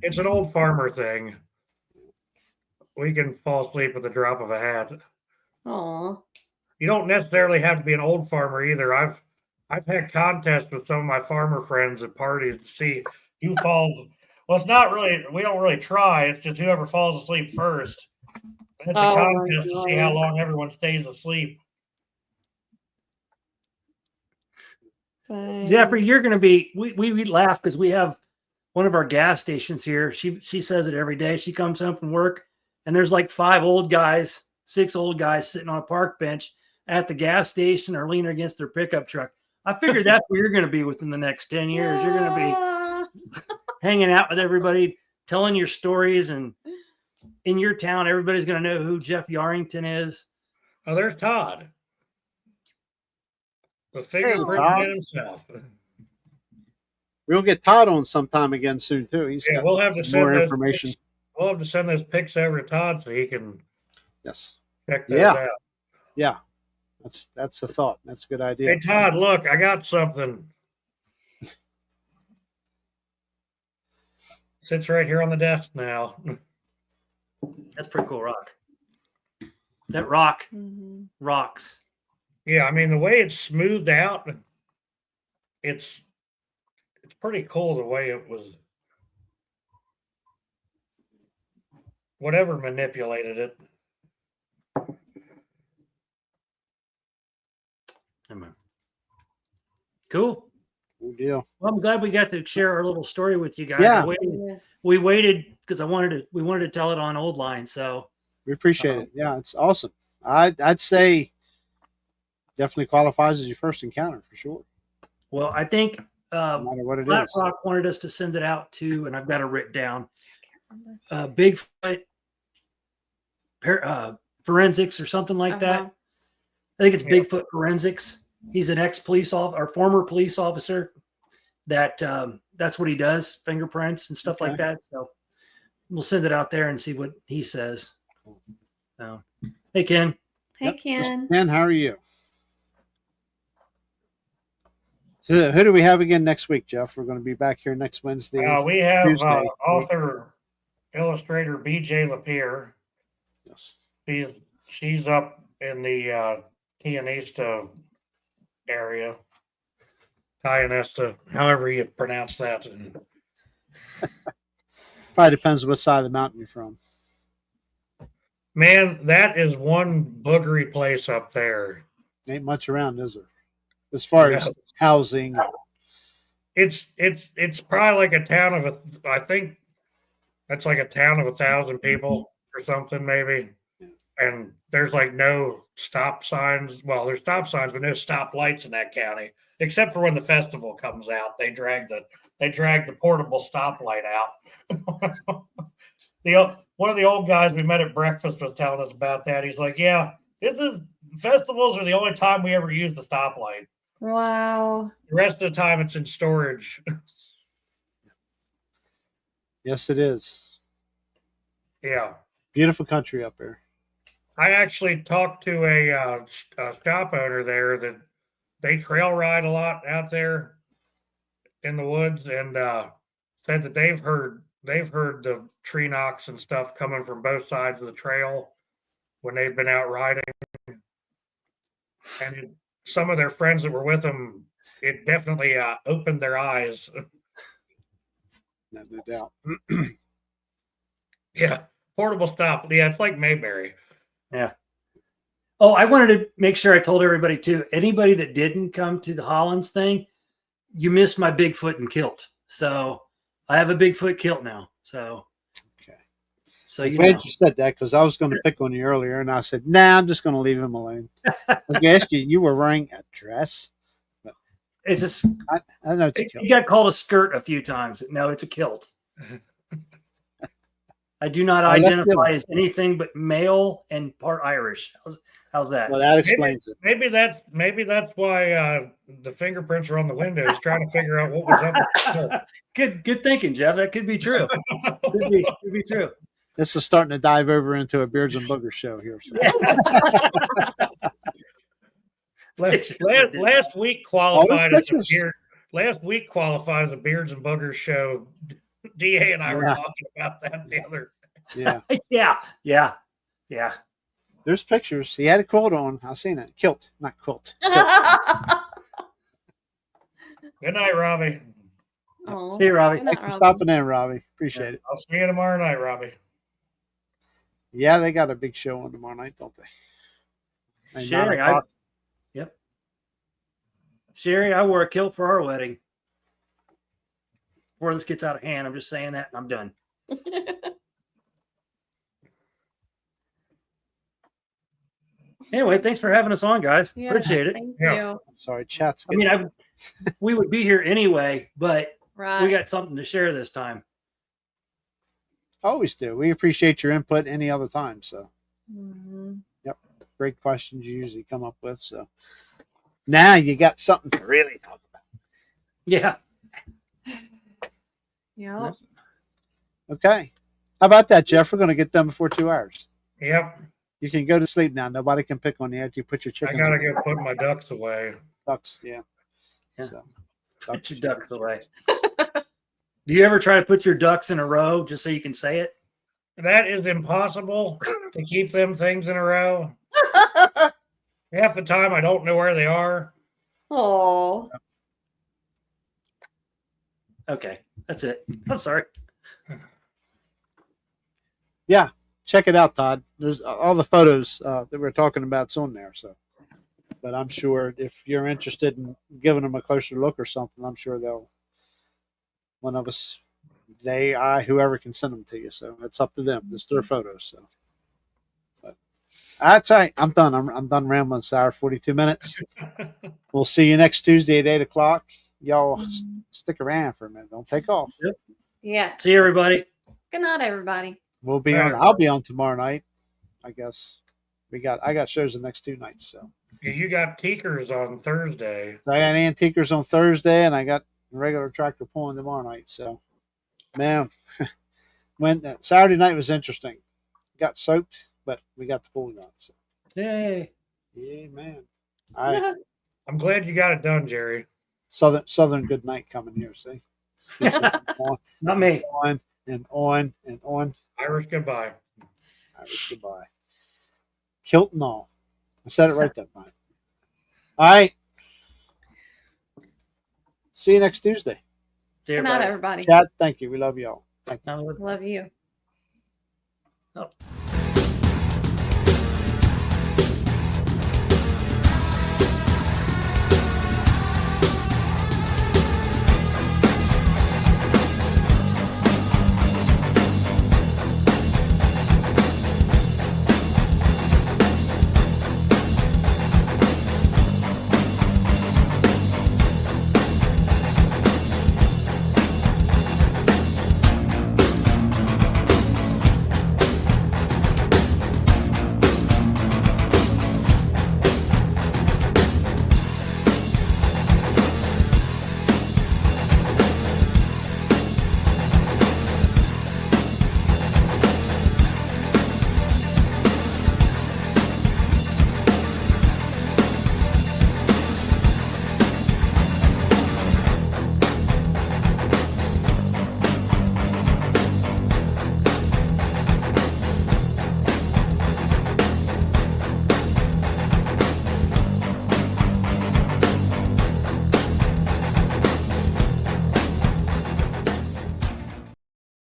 Speaker 3: It's an old farmer thing. We can fall asleep with the drop of a hat.
Speaker 4: Aw.
Speaker 3: You don't necessarily have to be an old farmer either. I've had contests with some of my farmer friends at parties to see who falls. Well, it's not really. We don't really try. It's just whoever falls asleep first. It's a
Speaker 4: Oh, my
Speaker 3: contest to see how
Speaker 4: God.
Speaker 3: long everyone stays asleep.
Speaker 4: Dang.
Speaker 2: Jeffrey, you're going to be. We laugh because we have one of our gas stations here. She says it every day. She comes home from work, and there's like 6 old guys sitting on a park bench at the gas station or leaning against their pickup truck. I figured that's where you're going to be within the next 10 years. You're going to be hanging out with everybody, telling your stories, and in your town, everybody's going to know who Jeff Yarrington is.
Speaker 3: Oh, there's Todd. The fingerprint
Speaker 1: Todd.
Speaker 3: man himself.
Speaker 1: We'll get Todd on sometime again soon too. He's
Speaker 3: Yeah,
Speaker 1: got
Speaker 3: we'll have to
Speaker 1: some
Speaker 3: send
Speaker 1: more
Speaker 3: those
Speaker 1: information.
Speaker 3: pics. We'll have to send those pics over to Todd so he can
Speaker 1: Yes.
Speaker 3: check those
Speaker 1: Yeah.
Speaker 3: out.
Speaker 1: Yeah. That's a thought. That's a good idea.
Speaker 3: Hey Todd, look, I got something. Sits right here on the desk now.
Speaker 2: That's pretty cool rock. That rock
Speaker 4: Mhm.
Speaker 2: rocks.
Speaker 3: Yeah, I mean the way it's smoothed out, it's pretty cool the way it was. Whatever manipulated it.
Speaker 2: Cool.
Speaker 1: Good deal.
Speaker 2: Well, I'm glad we got to share our little story with you guys.
Speaker 1: Yeah.
Speaker 4: Yes.
Speaker 2: We waited because we wanted to tell it on Old Line. So
Speaker 1: We appreciate it. Yeah, it's awesome. I'd say definitely qualifies as your first encounter for sure.
Speaker 2: well, I think
Speaker 1: No matter what it
Speaker 2: Flat
Speaker 1: is.
Speaker 2: Rock wanted us to send it out to, and I've got it written down. Bigfoot forensics or something like that.
Speaker 4: Uh-huh.
Speaker 2: I think it's
Speaker 3: Yeah.
Speaker 2: Bigfoot forensics. He's an ex-police officer, or former police officer. That's what he does, fingerprints and stuff like
Speaker 1: Okay.
Speaker 2: that. So we'll send it out there and see what he says. So, hey Ken.
Speaker 4: Hey,
Speaker 1: Yep.
Speaker 4: Ken.
Speaker 1: Ken, how are you? So who do we have again next week, Jeff? We're going to be back here next Wednesday.
Speaker 3: We have
Speaker 1: Tuesday.
Speaker 3: author, illustrator B.J. Lapierre.
Speaker 1: Yes.
Speaker 3: She's up in the Tianista area. Tianista, however you pronounce that.
Speaker 1: Probably depends what side of the mountain you're from.
Speaker 3: Man, that is one boogery place up there.
Speaker 1: Ain't much around, is there? As far as
Speaker 3: No.
Speaker 1: housing.
Speaker 3: It's probably like a town of I think that's like a town of 1,000 people or something maybe. And there's like no stop signs. Well, there's stop signs, but no stop lights in that county, except for when the festival comes out. They drag the portable stoplight out. One of the old guys we met at breakfast was telling us about that. He's like, "Yeah, festivals are the only time we ever use the stoplight.
Speaker 4: Wow.
Speaker 3: The rest of the time, it's in storage."
Speaker 1: Yes, it is.
Speaker 3: Yeah.
Speaker 1: Beautiful country up there.
Speaker 3: I actually talked to a shop owner there that they trail ride a lot out there in the woods, and said that they've heard the tree knocks and stuff coming from both sides of the trail when they've been out riding. And some of their friends that were with them, it definitely opened their eyes.
Speaker 1: No doubt.
Speaker 3: Yeah, portable stop. Yeah, it's like Mayberry.
Speaker 2: Yeah. Oh, I wanted to make sure I told everybody too. Anybody that didn't come to the Hollins thing, you missed my Bigfoot and kilt. So I have a Bigfoot kilt now. So
Speaker 1: Okay.
Speaker 2: So
Speaker 1: I'm
Speaker 2: you
Speaker 1: glad
Speaker 2: know.
Speaker 1: you said that because I was going to pick on you earlier, and I said, "Nah, I'm just going to leave him alone." I was going to ask you, you were wearing a dress?
Speaker 2: It's a.
Speaker 1: I know it's a kilt.
Speaker 2: He got called a skirt a few times. No, it's a kilt. I do not
Speaker 1: I left
Speaker 2: identify
Speaker 1: him.
Speaker 2: as anything but male and part Irish. How's that?
Speaker 1: Well, that explains it.
Speaker 3: Maybe that's why the fingerprints are on the windows, trying to figure out what was up with the
Speaker 2: Good thinking, Jeff. That could be true. Could be true.
Speaker 1: This is starting to dive over into a Beards and Boogers show here. So.
Speaker 3: Last week qualified as a
Speaker 1: pictures.
Speaker 3: beard. Last week qualified as a Beards and Boogers show. DA and I were
Speaker 1: Yeah.
Speaker 3: talking about that the other.
Speaker 1: Yeah.
Speaker 2: Yeah.
Speaker 1: There's pictures. He had a quilt on. I seen it. Kilt, not quilt. Kilt.
Speaker 3: Good night, Robbie.
Speaker 4: Oh,
Speaker 2: See you, Robbie.
Speaker 4: good night,
Speaker 1: Thanks for
Speaker 4: Robbie.
Speaker 1: stopping in, Robbie. Appreciate it.
Speaker 3: I'll see you tomorrow night, Robbie.
Speaker 1: Yeah, they got a big show on tomorrow night, don't they? At 9
Speaker 2: Sherry,
Speaker 1: o'clock.
Speaker 2: Yep. Sherry, I wore a kilt for our wedding. Before this gets out of hand, I'm just saying that and I'm done. Anyway, thanks for having us on, guys.
Speaker 4: Yeah,
Speaker 2: Appreciate it.
Speaker 4: Thank
Speaker 3: Yeah.
Speaker 4: you.
Speaker 1: I'm sorry, chat's
Speaker 2: I
Speaker 1: getting.
Speaker 2: mean, we would be here anyway, but
Speaker 4: Right.
Speaker 2: we got something to share this time.
Speaker 1: Always do. We appreciate your input any other time. So
Speaker 4: Mhm.
Speaker 1: great questions you usually come up with. So now you got something to really talk about.
Speaker 2: Yeah.
Speaker 4: Yeah.
Speaker 1: Okay. How about that, Jeff? We're going to get done before 2 hours.
Speaker 3: Yep.
Speaker 1: You can go to sleep now. Nobody can pick on you after you put your
Speaker 3: I
Speaker 1: chicken.
Speaker 3: gotta go put my ducks away.
Speaker 1: Ducks. Yeah.
Speaker 2: Yeah.
Speaker 1: So,
Speaker 2: Put your ducks away. Do you ever try to put your ducks in a row just so you can say it?
Speaker 3: That is impossible to keep them things in a row. Half the time I don't know where they are.
Speaker 4: Oh.
Speaker 2: Okay, that's it. I'm sorry.
Speaker 1: Yeah. Check it out, Todd. There's all the photos that we're talking about's on there. So, but I'm sure if you're interested in giving them a closer look or something, I'm sure they'll. One of us, they, I, whoever can send them to you. So it's up to them. It's their photos. So, but that's all right. I'm done. I'm done rambling. It's hour 42 minutes. We'll see you next Tuesday at 8 o'clock. Y'all stick around for a minute. Don't take off.
Speaker 4: Yeah.
Speaker 2: See you, everybody.
Speaker 4: Good night, everybody.
Speaker 1: We'll be on. I'll be on tomorrow night. I guess I got shows the next 2 nights. So
Speaker 3: Yeah, you got Teakers on Thursday.
Speaker 1: I got Antiquers on Thursday, and I got regular tractor pulling tomorrow night. So, man, when Saturday night was interesting. Got soaked, but we got the pool done. So,
Speaker 2: Yay.
Speaker 1: yeah, man. All right,
Speaker 3: I'm glad you got it done, Jerry.
Speaker 1: Southern good night coming here. See, on,
Speaker 2: Not me.
Speaker 1: on and on and on.
Speaker 3: Irish goodbye.
Speaker 1: Irish goodbye. Kilt and all. I said it right that time. All right. See you next Tuesday.
Speaker 2: See you,
Speaker 4: Good night,
Speaker 2: everybody.
Speaker 4: everybody.
Speaker 1: Chat, thank you. We love you all. Thank you.
Speaker 2: Now,
Speaker 4: Love you.
Speaker 2: oh.